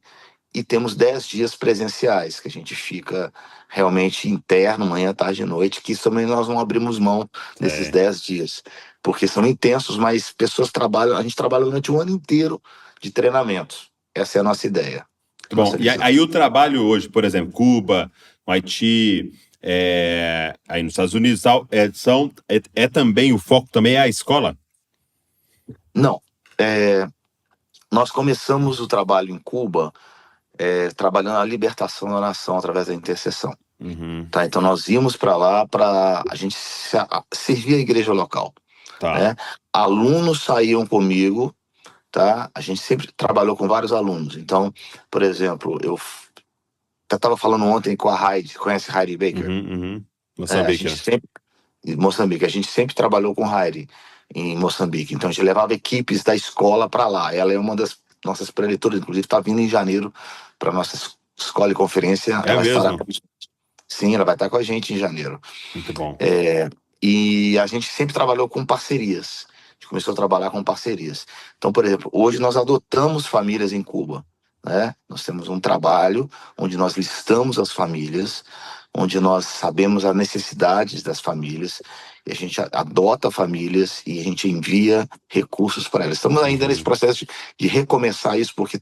e temos 10 dias presenciais, que a gente fica realmente interno, manhã, tarde e noite, que isso também nós não abrimos mão nesses 10 dias, porque são intensos, mas pessoas trabalham, a gente trabalha durante o ano inteiro de treinamento. Essa é a nossa ideia. Bom, e aí o trabalho hoje, por exemplo, Cuba, no Haiti, aí nos Estados Unidos e tal, também o foco também é a escola? Não. Nós começamos o trabalho em Cuba trabalhando a libertação da nação através da intercessão. Uhum. Tá? Então nós íamos para lá para a gente servir a igreja local. Tá. Né? Alunos saíam comigo, tá? A gente sempre trabalhou com vários alunos. Então, por exemplo, eu estava falando ontem com a Heidi, conhece Heidi Baker? Moçambique. A gente sempre trabalhou com Heidi em Moçambique. Então a gente levava equipes da escola para lá. Ela é uma das nossas preletoras, inclusive está vindo em janeiro para nossa escola e conferência. É mesmo? Sim, ela vai estar com a gente em janeiro. Muito bom. E a gente sempre trabalhou com parcerias. A gente começou a trabalhar com parcerias. Então, por exemplo, hoje nós adotamos famílias em Cuba. Né? Nós temos um trabalho onde nós listamos as famílias, onde nós sabemos as necessidades das famílias, e a gente adota famílias e a gente envia recursos para elas. Estamos ainda nesse processo de recomeçar isso, porque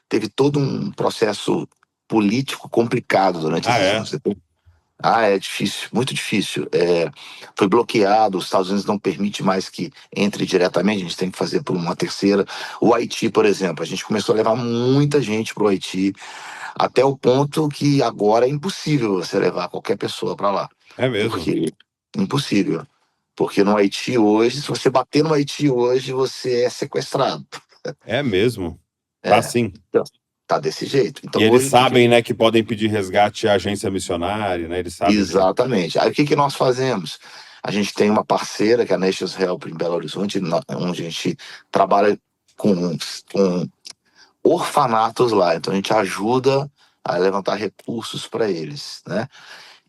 teve todo um processo político complicado durante esses anos. É difícil, muito difícil. Foi bloqueado, os Estados Unidos não permite mais que entre diretamente, a gente tem que fazer por uma terceira. O Haiti, por exemplo, a gente começou a levar muita gente para o Haiti, até o ponto que agora é impossível você levar qualquer pessoa para lá. É mesmo? Porque impossível. Porque no Haiti hoje, se você bater no Haiti hoje, você é sequestrado. É mesmo? Tá assim. Então, tá desse jeito. Então, e eles sabem, né, que podem pedir resgate à agência missionária, né? Eles sabem. Exatamente. Aí o que nós fazemos? A gente tem uma parceira, que é a Nations Help em Belo Horizonte, onde a gente trabalha com orfanatos lá. Então a gente ajuda a levantar recursos para eles, né?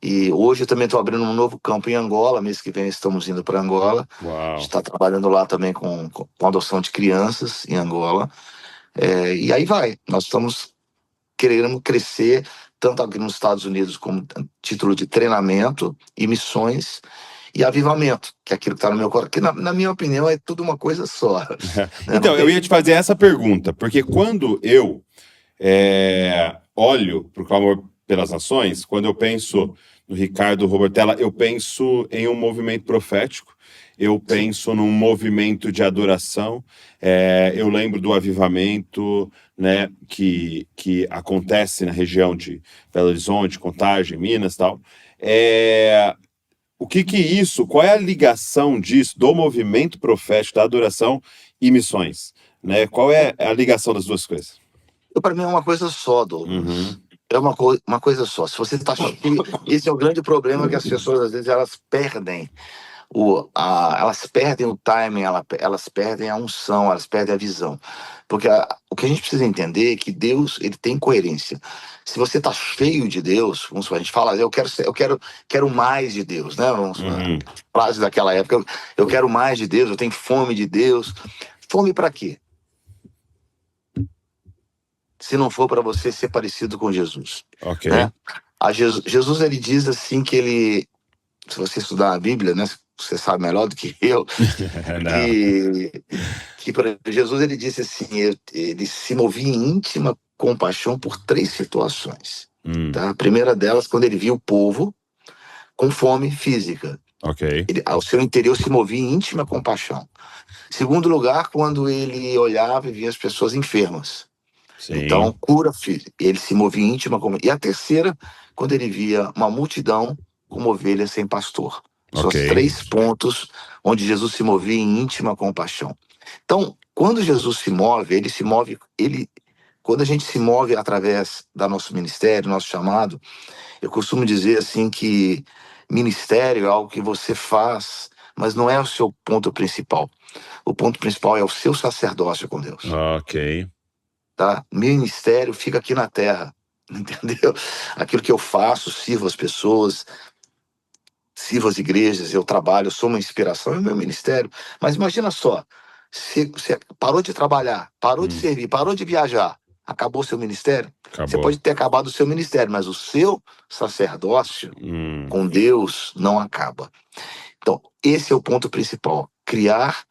E hoje eu também estou abrindo um novo campo em Angola. Mês que vem estamos indo para Angola. Uau. A gente está trabalhando lá também com adoção de crianças em Angola. E aí vai. Nós estamos querendo crescer tanto aqui nos Estados Unidos como título de treinamento e missões e avivamento, que é aquilo que está no meu coração, que na minha opinião é tudo uma coisa só. Né? Então, eu ia te fazer essa pergunta, porque quando eu olho para o Clamor pelas Nações, quando eu penso no Ricardo Robertella, eu penso em um movimento profético, eu penso num movimento de adoração, eu lembro do avivamento, né, que acontece na região de Belo Horizonte, Contagem, Minas e tal. O que isso, qual é a ligação disso, do movimento profético, da adoração e missões? Né? Qual é a ligação das duas coisas? Para mim é uma coisa só, Douglas. É uma coisa só. Se você está esse é o grande problema, que as pessoas às vezes elas perdem elas perdem o timing, elas perdem a unção, elas perdem a visão. Porque o que a gente precisa entender é que Deus, ele tem coerência. Se você está cheio de Deus, vamos supor, a gente fala, eu quero mais de Deus, né? Vamos supor, frase daquela época, eu quero mais de Deus, eu tenho fome de Deus. Fome para quê? Se não for para você ser parecido com Jesus. Ok. Né? Jesus, ele diz assim que ele, se você estudar a Bíblia, né, você sabe melhor do que eu, que Jesus, ele disse assim, ele se movia em íntima compaixão por 3 situações. Tá? A primeira delas, quando ele viu o povo com fome física. Ok. Ao seu interior se movia em íntima compaixão. Segundo lugar, quando ele olhava e via as pessoas enfermas. Sim. Então, cura física. Ele se movia em íntima compaixão. E a terceira, quando ele via uma multidão como ovelhas sem pastor. São os 3 pontos onde Jesus se movia em íntima compaixão. Então, quando Jesus se move, quando a gente se move através do nosso ministério, nosso chamado, eu costumo dizer assim que ministério é algo que você faz, mas não é o seu ponto principal. O ponto principal é o seu sacerdócio com Deus. Ok. Tá? Ministério fica aqui na terra, entendeu? Aquilo que eu faço, sirvo as pessoas, sirvo as igrejas, eu trabalho, eu sou uma inspiração, é o meu ministério. Mas imagina só, você parou de trabalhar, parou de servir, parou de viajar. Acabou o seu ministério? Você Acabou. pode ter acabado o seu ministério, mas o seu sacerdócio com Deus não acaba. Então, esse é o ponto principal. Criar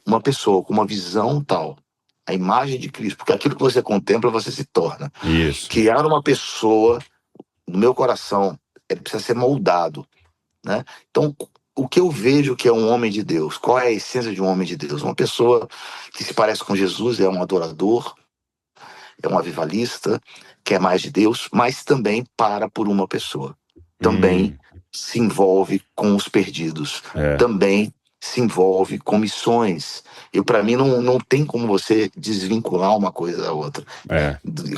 uma pessoa com uma visão tal, a imagem de Cristo, porque aquilo que você contempla, você se torna. Isso. Criar uma pessoa, no meu coração, ele precisa ser moldado, né? Então, o que eu vejo que é um homem de Deus? Qual é a essência de um homem de Deus? Uma pessoa que se parece com Jesus, é um adorador, é um avivalista, quer mais de Deus, mas também para por uma pessoa. Também se envolve com os perdidos. Também se envolve com missões. E para mim não tem como você desvincular uma coisa da outra.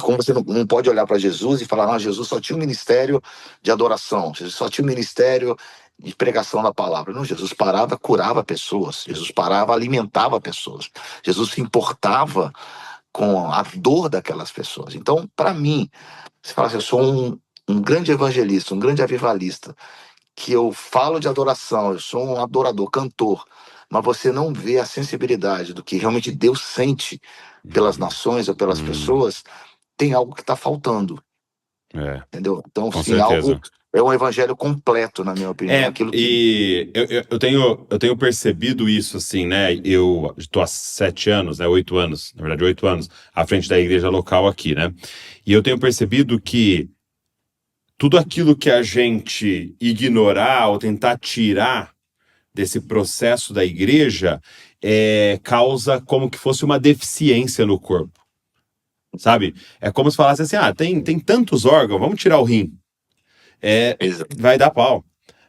Como você não pode olhar para Jesus e falar, não, Jesus só tinha um ministério de adoração, Jesus só tinha um ministério de pregação da palavra. Não, Jesus parava, curava pessoas. Jesus parava, alimentava pessoas. Jesus se importava com a dor daquelas pessoas. Então, para mim, você fala assim, eu sou um grande evangelista, um grande avivalista, que eu falo de adoração, eu sou um adorador, cantor, mas você não vê a sensibilidade do que realmente Deus sente pelas nações ou pelas pessoas, tem algo que está faltando. Entendeu? Então, com sim, certeza. algo é um evangelho completo, na minha opinião. Aquilo que... eu tenho percebido isso, assim, né? Eu estou há 7 anos, né? 8 anos, na verdade, 8 anos, à frente da igreja local aqui, né? E eu tenho percebido que tudo aquilo que a gente ignorar ou tentar tirar desse processo da igreja causa como que fosse uma deficiência no corpo, sabe? É como se falasse assim, tem tantos órgãos, vamos tirar o rim. Vai dar pau.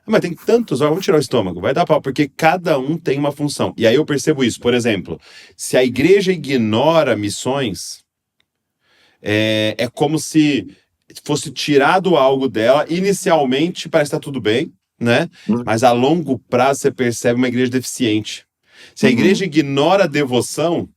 Mas tem tantos órgãos, vamos tirar o estômago, vai dar pau, porque cada um tem uma função. E aí eu percebo isso, por exemplo, se a igreja ignora missões, é como se fosse tirado algo dela. Inicialmente parece que está tudo bem, né? Mas a longo prazo você percebe uma igreja deficiente. Se a igreja ignora a devoção,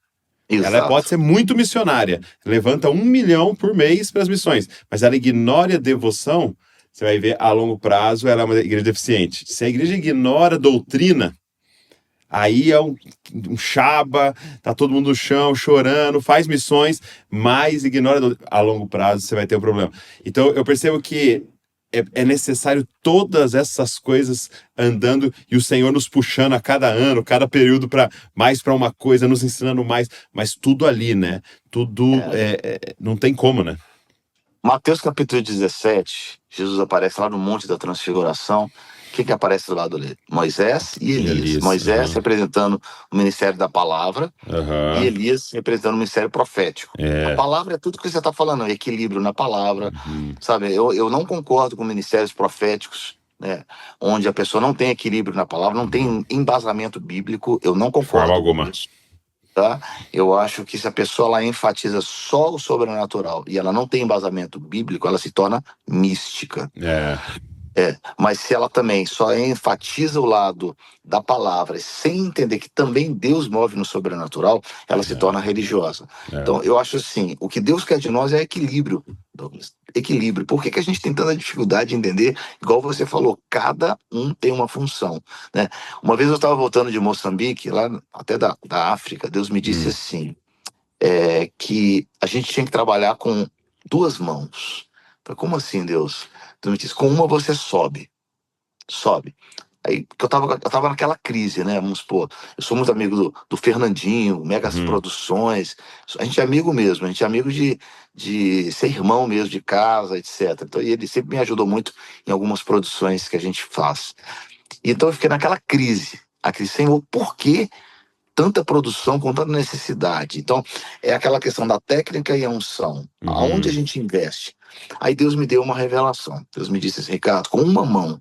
ela pode ser muito missionária, levanta 1 milhão por mês para as missões, mas ela ignora a devoção, você vai ver a longo prazo ela é uma igreja deficiente. Se a igreja ignora a doutrina, aí é um chaba, tá todo mundo no chão, chorando, faz missões, mas ignora a longo prazo, você vai ter um problema. Então, eu percebo que é necessário todas essas coisas andando e o Senhor nos puxando a cada ano, cada período mais para uma coisa, nos ensinando mais, mas tudo ali, né? Tudo não tem como, né? Mateus capítulo 17, Jesus aparece lá no Monte da Transfiguração. Quem que aparece do lado dele? Moisés e Elias. Moisés representando o ministério da palavra e Elias representando o ministério profético. A palavra é tudo que você está falando, equilíbrio na palavra, sabe? Eu não concordo com ministérios proféticos, né, onde a pessoa não tem equilíbrio na palavra, não tem embasamento bíblico, eu não concordo com isso. Tá? Eu acho que se a pessoa ela enfatiza só o sobrenatural e ela não tem embasamento bíblico, ela se torna mística. Mas se ela também só enfatiza o lado da palavra sem entender que também Deus move no sobrenatural, ela se torna religiosa. Então, eu acho assim, o que Deus quer de nós é equilíbrio, Douglas. Equilíbrio. Por que a gente tem tanta dificuldade de entender? Igual você falou, cada um tem uma função, né? Uma vez eu estava voltando de Moçambique, lá até da África, Deus me disse assim, que a gente tinha que trabalhar com 2 mãos. Eu falei, como assim, Deus? Deus me disse, com uma você sobe. Aí, porque eu tava naquela crise, né? Vamos supor, eu sou muito amigo do Fernandinho, Megas Produções. A gente é amigo mesmo, a gente é amigo de ser irmão mesmo, de casa, etc. Então, e ele sempre me ajudou muito em algumas produções que a gente faz. Então, eu fiquei naquela crise. A crise, Senhor, por que tanta produção com tanta necessidade? Então, é aquela questão da técnica e a unção. Aonde a gente investe? Aí Deus me deu uma revelação. Deus me disse assim, Ricardo, com uma mão,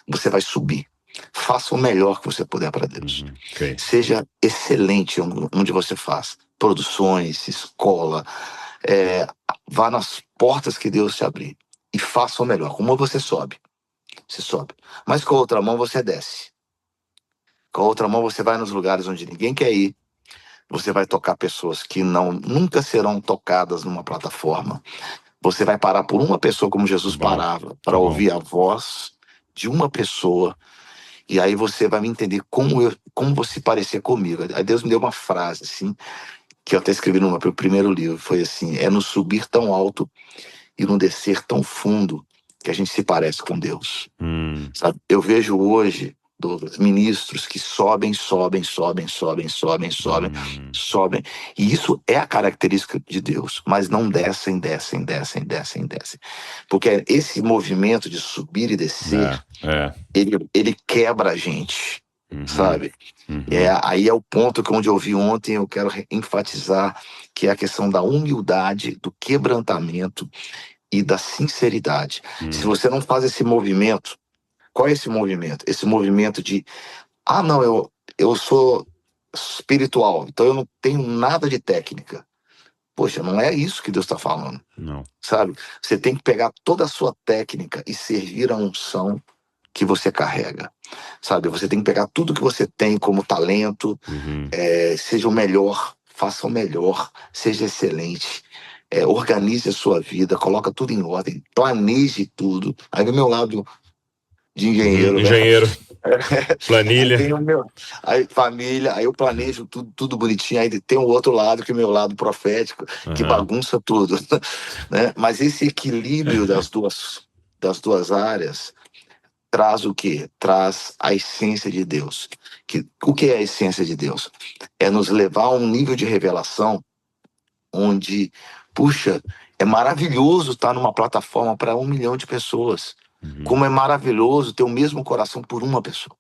você vai subir. Faça o melhor que você puder para Deus. Seja excelente onde você faz. Produções, escola. Vá nas portas que Deus te abrir. E faça o melhor. Com uma você sobe. Você sobe. Mas com a outra mão você desce. Com a outra mão você vai nos lugares onde ninguém quer ir. Você vai tocar pessoas que nunca serão tocadas numa plataforma. Você vai parar por uma pessoa como Jesus parava, para ouvir a voz de uma pessoa. E aí você vai me entender como você parecer comigo. Aí Deus me deu uma frase, assim, que eu até escrevi no meu primeiro livro, foi assim: é no subir tão alto e no descer tão fundo que a gente se parece com Deus. Sabe? Eu vejo hoje, Douglas, ministros que sobem, sobem, sobem, sobem, sobem, sobem, sobem. E isso é a característica de Deus, mas não descem, descem, descem, descem, descem. Porque esse movimento de subir e descer, ele quebra a gente, sabe? Aí é o ponto que onde eu vi ontem, eu quero enfatizar, que é a questão da humildade, do quebrantamento e da sinceridade. Se você não faz esse movimento, qual é esse movimento? Esse movimento de, não, eu sou espiritual, então eu não tenho nada de técnica. Poxa, não é isso que Deus está falando. Não. Sabe? Você tem que pegar toda a sua técnica e servir a unção que você carrega. Sabe? Você tem que pegar tudo que você tem como talento, seja o melhor, faça o melhor, seja excelente. Organize a sua vida, coloca tudo em ordem, planeje tudo. Aí do meu lado de engenheiro, né? Planilha. Aí tem aí família, aí eu planejo tudo bonitinho. Aí tem o outro lado, que é o meu lado profético, que bagunça tudo, né? Mas esse equilíbrio das duas áreas traz o quê? Traz a essência de Deus. O que é a essência de Deus? É nos levar a um nível de revelação onde, puxa, é maravilhoso estar numa plataforma para 1 milhão de pessoas. Como é maravilhoso ter o mesmo coração por uma pessoa.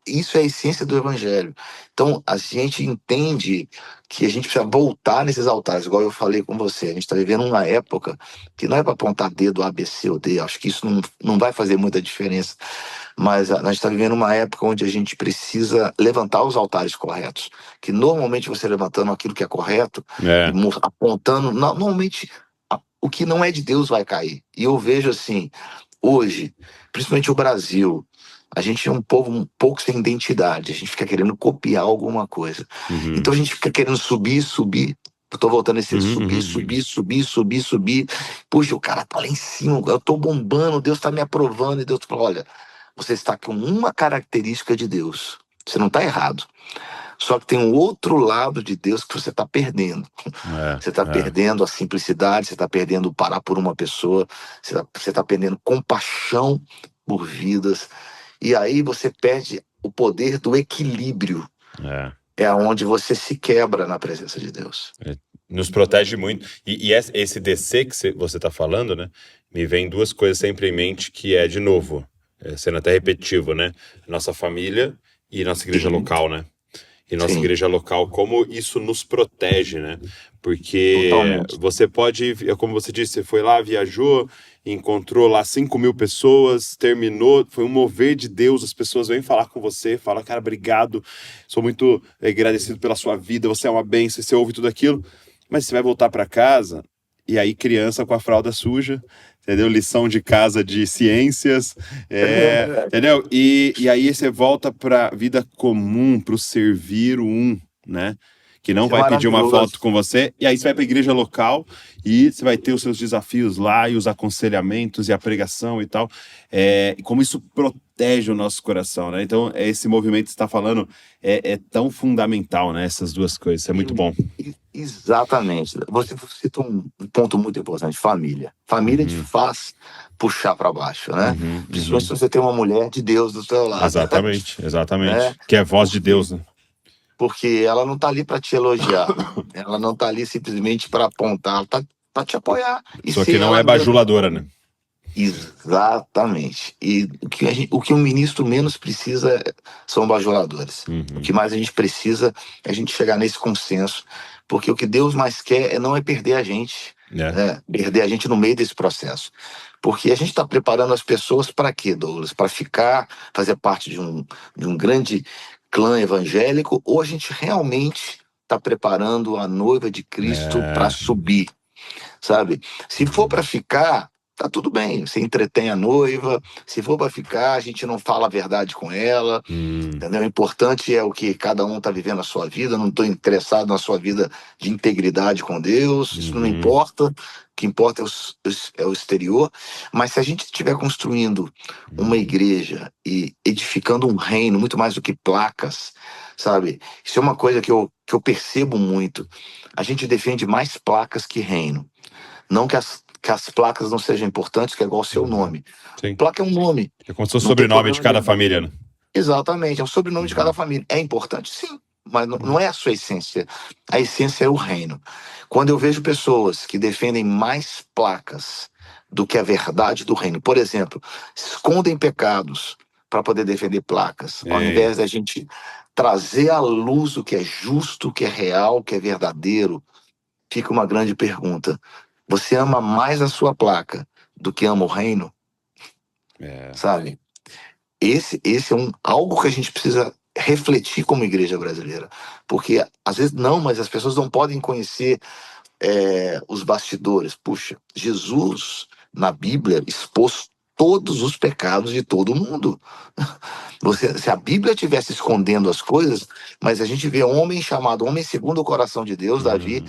Isso é a essência do evangelho. Então, a gente entende que a gente precisa voltar nesses altares, igual eu falei com você. A gente está vivendo uma época que não é para apontar dedo A, B, C ou D. Acho que isso não vai fazer muita diferença. Mas a gente está vivendo uma época onde a gente precisa levantar os altares corretos. Que normalmente você levantando aquilo que é correto e apontando, normalmente o que não é de Deus vai cair. E eu vejo assim, hoje, principalmente o Brasil, a gente é um povo um pouco sem identidade. A gente fica querendo copiar alguma coisa. Então a gente fica querendo subir, subir. Eu tô voltando a esse subir. Puxa, o cara tá lá em cima, eu tô bombando, Deus tá me aprovando. E Deus fala: olha, você está com uma característica de Deus. Você não tá errado. Só que tem um outro lado de Deus que você está perdendo. Você está perdendo a simplicidade, você está perdendo o parar por uma pessoa, você tá perdendo compaixão por vidas. E aí você perde o poder do equilíbrio. É onde você se quebra na presença de Deus. Nos protege muito. E esse descer que você está falando, né? Me vem duas coisas sempre em mente, que é, de novo, sendo até repetitivo, né? Nossa família e nossa igreja local, né? E nossa igreja local, como isso nos protege, né? Porque totalmente. Você pode, como você disse, você foi lá, viajou, encontrou lá 5 mil pessoas, terminou, foi um mover de Deus, as pessoas vêm falar com você, falam: cara, obrigado, sou muito agradecido pela sua vida, você é uma bênção, você ouve tudo aquilo, mas você vai voltar para casa, e aí criança com a fralda suja, entendeu? Lição de casa de ciências, entendeu? E aí você volta para a vida comum, para o servir né? Que não vai pedir uma foto com você, e aí você vai para a igreja local e você vai ter os seus desafios lá, e os aconselhamentos, e a pregação e tal. E como isso protege o nosso coração, né? Então, esse movimento que você está falando é tão fundamental, né? Essas duas coisas, isso é muito bom. Exatamente. Você citou um ponto muito importante: família. Família te faz puxar para baixo, né? Principalmente se você tem uma mulher de Deus do seu lado. Exatamente. Né? Que é voz de Deus, né? Porque ela não tá ali para te elogiar. Ela não tá ali simplesmente para apontar, ela tá para te apoiar. Só que não é bajuladora, né? Exatamente. E o que um ministro menos precisa são bajuladores. O que mais a gente precisa é a gente chegar nesse consenso, porque o que Deus mais quer não é perder a gente, né? Perder a gente no meio desse processo. Porque a gente está preparando as pessoas para quê, Douglas? Para fazer parte de um grande clã evangélico, ou a gente realmente está preparando a noiva de Cristo para subir, sabe? Se for para ficar, tá tudo bem, você entretém a noiva. Se for para ficar, a gente não fala a verdade com ela, entendeu? O importante é o que cada um tá vivendo a sua vida. Não estou interessado na sua vida de integridade com Deus, isso não importa. O que importa é o exterior. Mas se a gente estiver construindo uma igreja e edificando um reino, muito mais do que placas, sabe? Isso é uma coisa que eu que eu percebo muito, a gente defende mais placas que reino. Não que as placas não sejam importantes, que é igual o seu nome. Sim. Placa é um nome. É como se fosse o Não tem sobrenome de problema cada nenhum. família, né? Exatamente, é o sobrenome de cada família. É importante? Sim, mas não é a sua essência. A essência é o reino. Quando eu vejo pessoas que defendem mais placas do que a verdade do reino, por exemplo, escondem pecados para poder defender placas, ao invés da gente trazer à luz o que é justo, o que é real, o que é verdadeiro, fica uma grande pergunta. Você ama mais a sua placa do que ama o reino? Sabe? Esse é algo que a gente precisa refletir como igreja brasileira. Porque, às vezes, não, mas as pessoas não podem conhecer os bastidores. Puxa, Jesus, na Bíblia, expôs todos os pecados de todo mundo. Se a Bíblia estivesse escondendo as coisas, mas a gente vê homem chamado homem segundo o coração de Deus, Davi,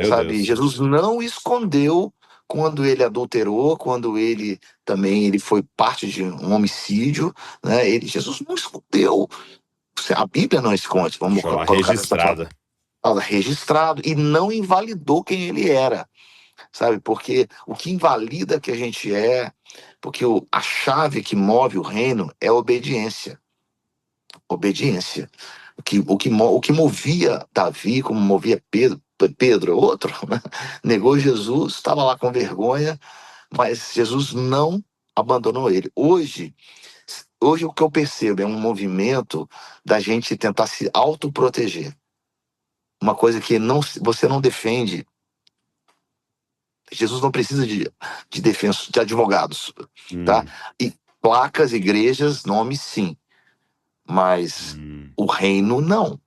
sabe? Deus. Jesus não escondeu quando ele adulterou, quando ele foi parte de um homicídio, né? Jesus não escondeu. A Bíblia não esconde, vamos colocar dessa forma. Registrado, e não invalidou quem ele era, sabe? Porque o que invalida que a gente porque a chave que move o reino é a obediência. Obediência. O que movia Davi, como movia Pedro, outro, né? Negou Jesus, estava lá com vergonha, mas Jesus não abandonou ele. Hoje o que eu percebo é um movimento da gente tentar se autoproteger. Uma coisa que você não defende. Jesus não precisa de defesa, de advogados, tá? E placas, igrejas, nomes, sim. Mas o reino, não.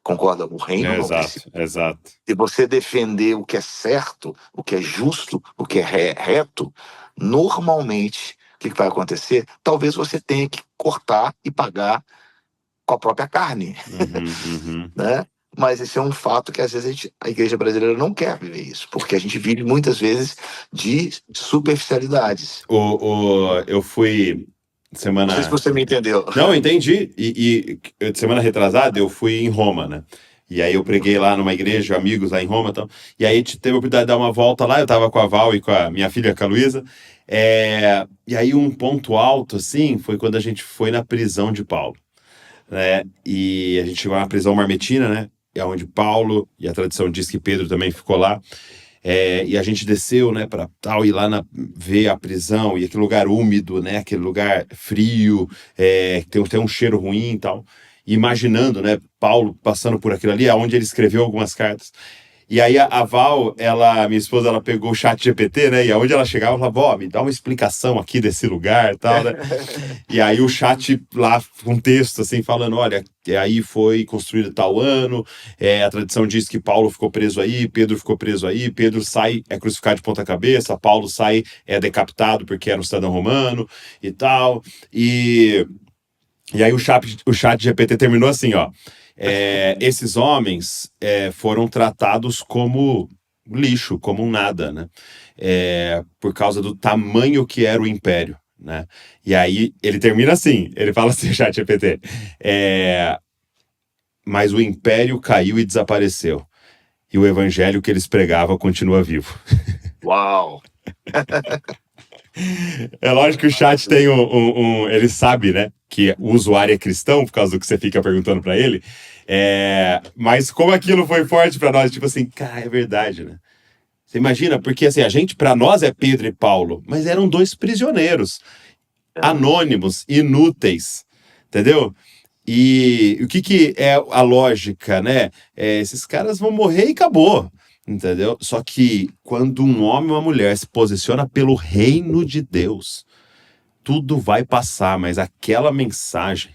Concorda? O reino não precisa. Exato. Se você defender o que é certo, o que é justo, o que é reto, normalmente, o que vai acontecer? Talvez você tenha que cortar e pagar com a própria carne, né? Mas esse é um fato que às vezes a igreja brasileira não quer viver isso, porque a gente vive muitas vezes de superficialidades. Eu fui semana... Não sei se você me entendeu. Não, entendi. E semana retrasada eu fui em Roma, né? E aí eu preguei lá numa igreja, amigos lá em Roma e tal. E aí teve a oportunidade de dar uma volta lá, eu tava com a Val e com a minha filha, com a Luísa. E aí um ponto alto, assim, foi quando a gente foi na prisão de Paulo, né? E a gente chegou na prisão marmetina, né? É onde Paulo, e a tradição diz que Pedro também ficou lá. E a gente desceu, né, para tal, ir lá ver a prisão, e aquele lugar úmido, né, aquele lugar frio, tem um cheiro ruim e tal. E imaginando, né, Paulo passando por aquilo ali, aonde ele escreveu algumas cartas. E aí a Val, minha esposa, ela pegou o chat GPT, né? E aonde ela chegava, ela falava, me dá uma explicação aqui desse lugar e tal, né? E aí o chat lá, um texto assim, falando, olha, aí foi construído tal ano, a tradição diz que Paulo ficou preso aí, Pedro ficou preso aí, Pedro sai, é crucificado de ponta cabeça, Paulo sai, é decapitado porque era um cidadão romano e tal. E aí o chat GPT terminou assim, ó. Esses homens foram tratados como lixo, como um nada, né? Por causa do tamanho que era o império, né? E aí ele termina assim, ele fala assim, chat GPT, mas o império caiu e desapareceu, e o evangelho que eles pregavam continua vivo. Uau! É lógico que o chat tem ele sabe, né, que o usuário é cristão, por causa do que você fica perguntando para ele, mas como aquilo foi forte para nós, tipo assim, cara, é verdade, né? Você imagina, porque assim, para nós é Pedro e Paulo, mas eram dois prisioneiros, anônimos, inúteis, entendeu? E o que é a lógica, né? Esses caras vão morrer e acabou. Entendeu? Só que quando um homem ou uma mulher se posiciona pelo reino de Deus, tudo vai passar, mas aquela mensagem,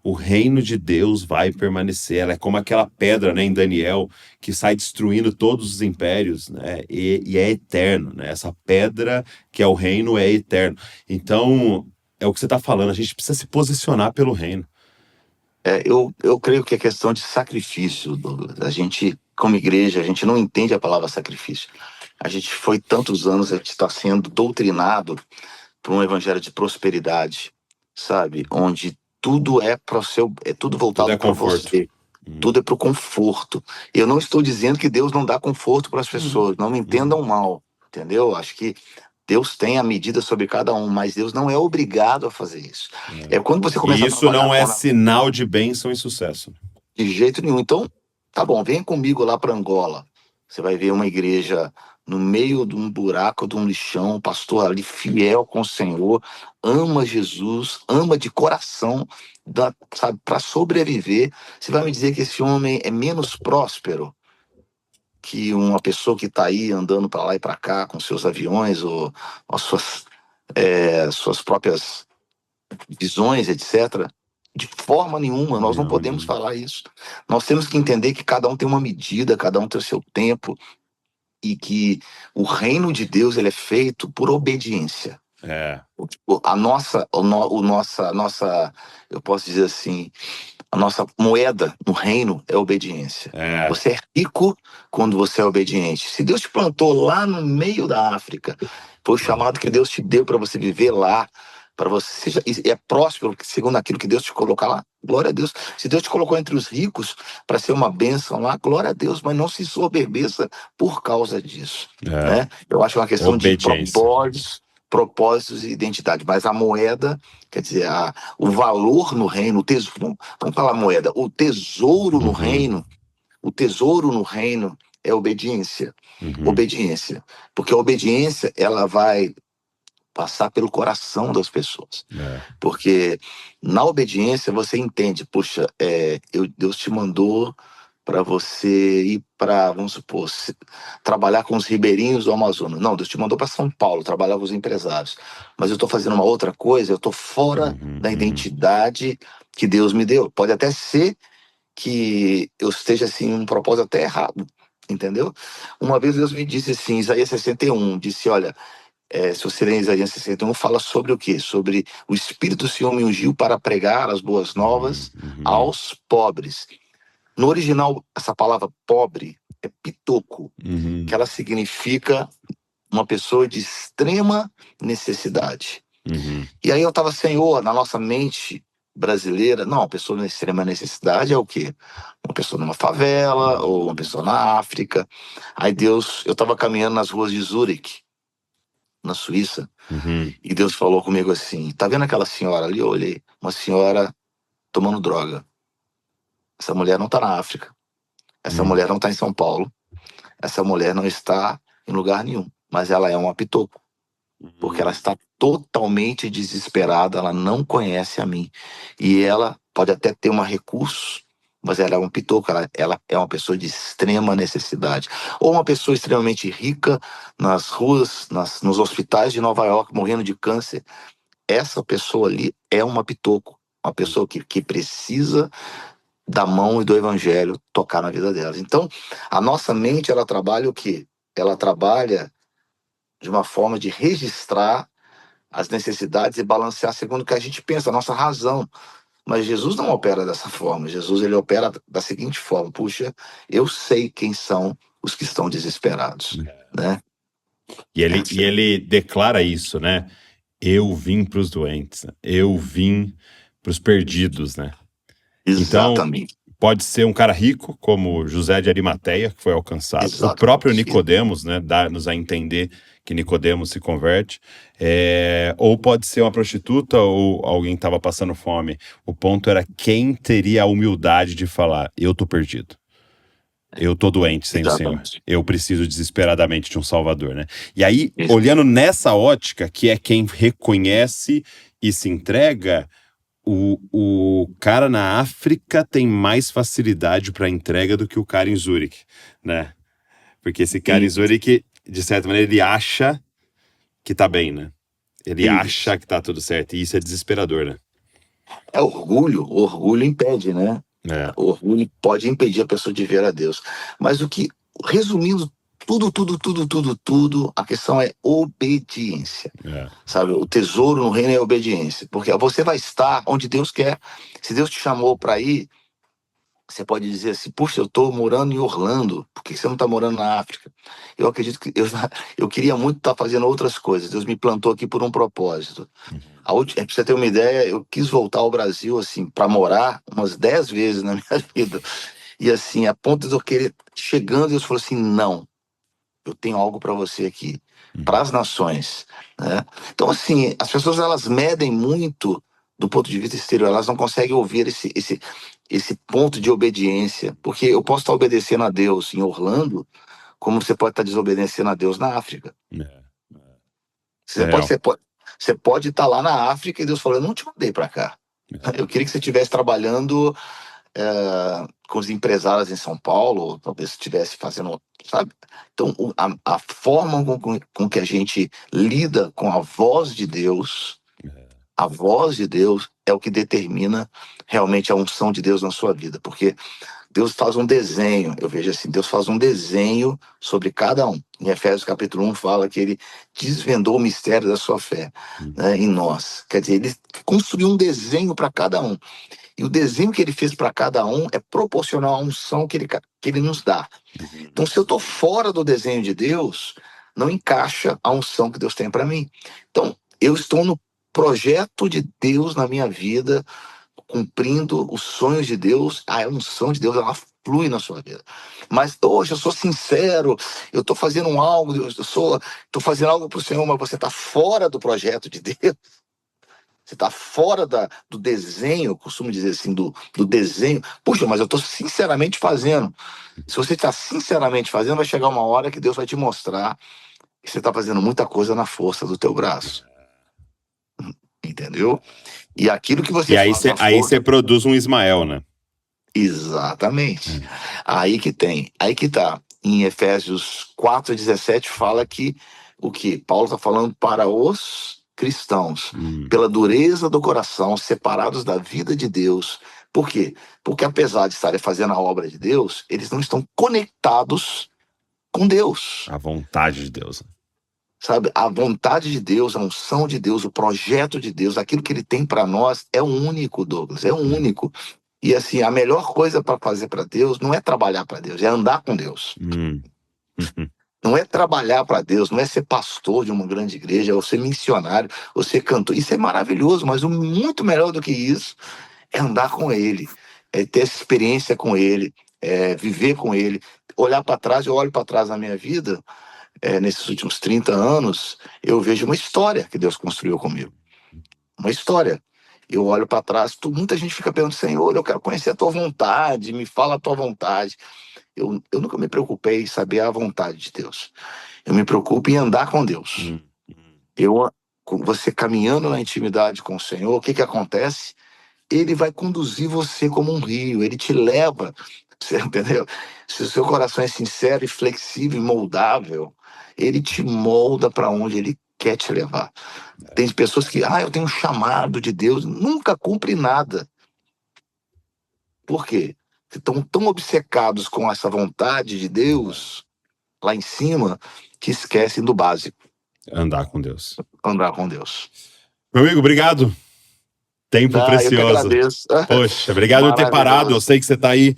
o reino de Deus vai permanecer. Ela é como aquela pedra, né, em Daniel, que sai destruindo todos os impérios, né? E é eterno, né? Essa pedra que é o reino é eterno. Então, é o que você está falando, a gente precisa se posicionar pelo reino. Eu creio que é questão de sacrifício, Douglas. A gente, como igreja, a gente não entende a palavra sacrifício. A gente foi tantos anos, a gente está sendo doutrinado para um evangelho de prosperidade, sabe? Onde tudo é para o seu, tudo voltado para você. Tudo é para o conforto. Eu não estou dizendo que Deus não dá conforto para as pessoas, não me entendam mal, entendeu? Acho que Deus tem a medida sobre cada um, mas Deus não é obrigado a fazer isso. É quando você E começa a isso trabalhar não é com sinal de bênção e sucesso. de jeito nenhum. Então, tá bom, vem comigo lá para Angola. Você vai ver uma igreja no meio de um buraco, de um lixão, um pastor ali fiel com o Senhor, ama Jesus, ama de coração, sabe, para sobreviver. Você vai me dizer que esse homem é menos próspero que uma pessoa que está aí andando para lá e para cá com seus aviões ou as suas próprias visões, etc. De forma nenhuma, nós não podemos falar isso. Nós temos que entender que cada um tem uma medida, cada um tem o seu tempo e que o reino de Deus ele é feito por obediência. A nossa, eu posso dizer assim, a nossa moeda no reino é obediência. Você é rico quando você é obediente. Se Deus te plantou lá no meio da África, foi o chamado que Deus te deu para você viver lá, para você seja é próspero segundo aquilo que Deus te colocar lá, glória a Deus. Se Deus te colocou entre os ricos para ser uma bênção lá, glória a Deus, mas não se soberbeça por causa disso, né? Eu acho uma questão de propósitos e identidade, mas a moeda, quer dizer, o valor no reino, o tesouro, vamos falar moeda, o tesouro no reino, o tesouro no reino é obediência, obediência, porque a obediência ela vai passar pelo coração das pessoas. Porque na obediência você entende, puxa, Deus te mandou para você ir para, vamos supor, trabalhar com os ribeirinhos do Amazonas. Não, Deus te mandou para São Paulo, trabalhar com os empresários. Mas eu estou fazendo uma outra coisa, eu estou fora da identidade que Deus me deu. Pode até ser que eu esteja assim, um propósito até errado, entendeu? Uma vez Deus me disse assim, Isaías 61, disse, olha, se você ler Isaías 61, fala sobre o quê? Sobre o Espírito do Senhor me ungiu para pregar as boas novas aos pobres. No original, essa palavra pobre é pitoco, que ela significa uma pessoa de extrema necessidade. E aí eu estava, Senhor, na nossa mente brasileira, não, uma pessoa de extrema necessidade é o quê? Uma pessoa numa favela ou uma pessoa na África. Aí Deus, eu estava caminhando nas ruas de Zurique, na Suíça, e Deus falou comigo assim, tá vendo aquela senhora ali? Eu olhei, uma senhora tomando droga. Essa mulher não tá na África, essa mulher não tá em São Paulo, essa mulher não está em lugar nenhum, mas ela é uma pitoco, porque ela está totalmente desesperada, ela não conhece a mim, e ela pode até ter um recurso, mas ela é um pitoco, ela é uma pessoa de extrema necessidade. Ou uma pessoa extremamente rica nas ruas, nos hospitais de Nova York, morrendo de câncer. Essa pessoa ali é uma pitoco, uma pessoa que precisa da mão e do evangelho tocar na vida delas. Então, a nossa mente, ela trabalha o quê? Ela trabalha de uma forma de registrar as necessidades e balancear segundo o que a gente pensa, a nossa razão. Mas Jesus não opera dessa forma. Jesus, ele opera da seguinte forma: puxa, eu sei quem são os que estão desesperados, né? E ele declara isso, né? Eu vim para os doentes, eu vim para os perdidos, né? Exatamente. Então, pode ser um cara rico, como José de Arimateia, que foi alcançado. Exatamente. O próprio Nicodemos, né? Dá-nos a entender que Nicodemos se converte. Ou pode ser uma prostituta ou alguém que estava passando fome. O ponto era quem teria a humildade de falar, eu tô perdido. Eu tô doente sem o Senhor. Eu preciso desesperadamente de um Salvador, né? E aí, olhando nessa ótica, que é quem reconhece e se entrega, o cara na África tem mais facilidade para entrega do que o cara em Zurique, né? Porque esse cara em Zurique, de certa maneira, ele acha que tá bem, né? Ele acha que tá tudo certo. E isso é desesperador, né? O orgulho impede, né? O orgulho pode impedir a pessoa de ver a Deus. Mas resumindo tudo, a questão é obediência. Sabe, o tesouro no reino é obediência. Porque você vai estar onde Deus quer. Se Deus te chamou para ir, você pode dizer assim, puxa, eu estou morando em Orlando, por que você não está morando na África? Eu acredito que eu queria muito estar fazendo outras coisas. Deus me plantou aqui por um propósito. Pra você ter uma ideia, eu quis voltar ao Brasil assim para morar umas 10 vezes na minha vida. E assim, a ponto de eu querer, chegando, Deus falou assim, não, eu tenho algo para você aqui, para as nações, né? Então, assim, as pessoas, elas medem muito do ponto de vista exterior, elas não conseguem ouvir esse ponto de obediência, porque eu posso estar obedecendo a Deus em Orlando, como você pode estar desobedecendo a Deus na África. Você pode, Real. você pode estar lá na África e Deus falou, eu não te mandei para cá. Eu queria que você estivesse trabalhando com os empresários em São Paulo, ou talvez estivesse fazendo, sabe? Então, a forma com que a gente lida com a voz de Deus é o que determina realmente a unção de Deus na sua vida, porque Deus faz um desenho, eu vejo assim, Deus faz um desenho sobre cada um. Em Efésios capítulo 1 fala que ele desvendou o mistério da sua fé, né, em nós. Quer dizer, ele construiu um desenho para cada um. E o desenho que ele fez para cada um é proporcional à unção que ele nos dá. Então, se eu estou fora do desenho de Deus, não encaixa a unção que Deus tem para mim. Então, eu estou no projeto de Deus na minha vida, cumprindo os sonhos de Deus, a unção de Deus, ela flui na sua vida. Mas hoje eu sou sincero, eu estou fazendo algo, estou fazendo algo para o Senhor, mas você está fora do projeto de Deus. Você está fora do desenho, eu costumo dizer assim, do desenho. Puxa, mas eu estou sinceramente fazendo. Se você está sinceramente fazendo, vai chegar uma hora que Deus vai te mostrar que você está fazendo muita coisa na força do teu braço. Entendeu? E aquilo que você E aí faz na aí força... você produz um Ismael, né? Exatamente. Aí que tá. Em Efésios 4:17 fala que o que? Paulo está falando para os cristãos, pela dureza do coração, separados da vida de Deus. Por quê? Porque apesar de estarem fazendo a obra de Deus, eles não estão conectados com Deus. A vontade de Deus. Sabe? A vontade de Deus, a unção de Deus, o projeto de Deus, aquilo que ele tem para nós é único, Douglas, é único. E assim, a melhor coisa para fazer para Deus não é trabalhar para Deus, é andar com Deus. Não é trabalhar para Deus, não é ser pastor de uma grande igreja, ou ser missionário, ou ser cantor. Isso é maravilhoso, mas o muito melhor do que isso é andar com Ele, é ter essa experiência com Ele, é viver com Ele. Olhar para trás, eu olho para trás na minha vida, nesses últimos 30 anos, eu vejo uma história que Deus construiu comigo. Uma história. Eu olho para trás, muita gente fica perguntando, Senhor, eu quero conhecer a tua vontade, me fala a tua vontade. Eu nunca me preocupei em saber a vontade de Deus. Eu me preocupo em andar com Deus. Você caminhando na intimidade com o Senhor, o que acontece? Ele vai conduzir você como um rio, ele te leva, você entendeu? Se o seu coração é sincero e flexível e moldável, ele te molda para onde ele quer te levar. Tem pessoas que, eu tenho um chamado de Deus, nunca cumpre nada. Por quê? Estão tão obcecados com essa vontade de Deus lá em cima que esquecem do básico. Andar com Deus. Andar com Deus. Meu amigo, obrigado. Tempo precioso. Eu que agradeço. Poxa, obrigado por ter parado. Eu sei que você está aí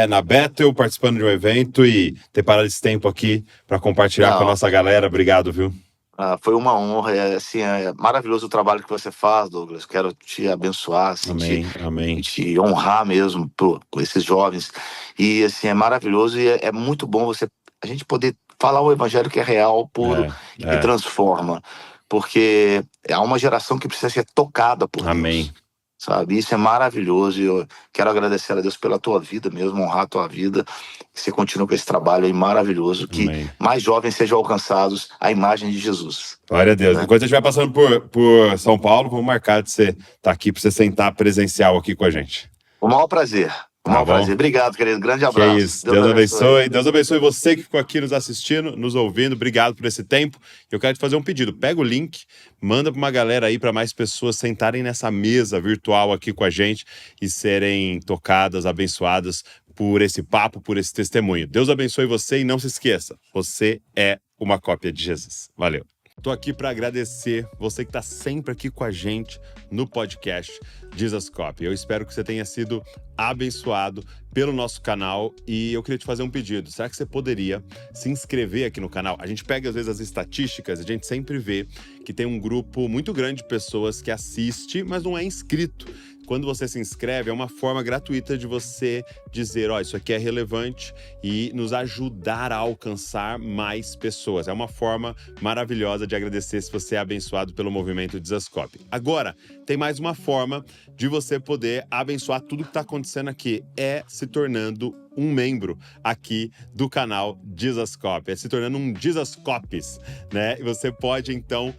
na Bethel, participando de um evento e ter parado esse tempo aqui para compartilhar com a nossa galera. Obrigado, viu? Foi uma honra. É maravilhoso o trabalho que você faz, Douglas. Quero te abençoar, amém. Te honrar mesmo com esses jovens. E assim, é maravilhoso e é muito bom a gente poder falar o evangelho que é real, puro e que transforma. Porque há uma geração que precisa ser tocada por Deus. Sabe? Isso é maravilhoso e eu quero agradecer a Deus pela tua vida mesmo, honrar a tua vida, que você continue com esse trabalho aí maravilhoso, que mais jovens sejam alcançados à imagem de Jesus. Glória a Deus. Enquanto a gente vai passando por São Paulo, vamos marcar de você estar aqui para você sentar presencial aqui com a gente. O maior prazer. Prazer. Obrigado, querido. Grande abraço. Que é isso. Deus abençoe. Deus abençoe você que ficou aqui nos assistindo, nos ouvindo. Obrigado por esse tempo. Eu quero te fazer um pedido. Pega o link, manda para uma galera aí, para mais pessoas sentarem nessa mesa virtual aqui com a gente e serem tocadas, abençoadas por esse papo, por esse testemunho. Deus abençoe você e não se esqueça, você é uma cópia de Jesus. Valeu. Tô aqui para agradecer você que está sempre aqui com a gente no podcast Jesus Copy. Eu espero que você tenha sido abençoado pelo nosso canal e eu queria te fazer um pedido. Será que você poderia se inscrever aqui no canal? A gente pega às vezes as estatísticas e a gente sempre vê que tem um grupo muito grande de pessoas que assiste, mas não é inscrito. quando você se inscreve, é uma forma gratuita de você dizer, ó, isso aqui é relevante e nos ajudar a alcançar mais pessoas. É uma forma maravilhosa de agradecer se você é abençoado pelo movimento Dizascope. Agora, tem mais uma forma de você poder abençoar tudo que está acontecendo aqui, é se tornando um membro aqui do canal Dizascope, é se tornando um Dizascopes, né? E você pode, então,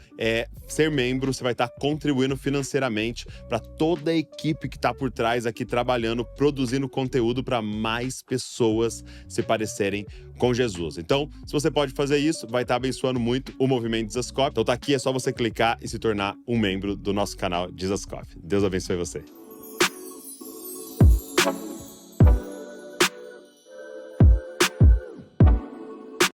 ser membro, você vai estar contribuindo financeiramente para toda a equipe que está por trás aqui trabalhando, produzindo conteúdo para mais pessoas se parecerem com Jesus. Então, se você pode fazer isso, vai estar abençoando muito o movimento Dizascope. Então tá aqui, é só você clicar e se tornar um membro do nosso canal Dizascope. Deus abençoe você.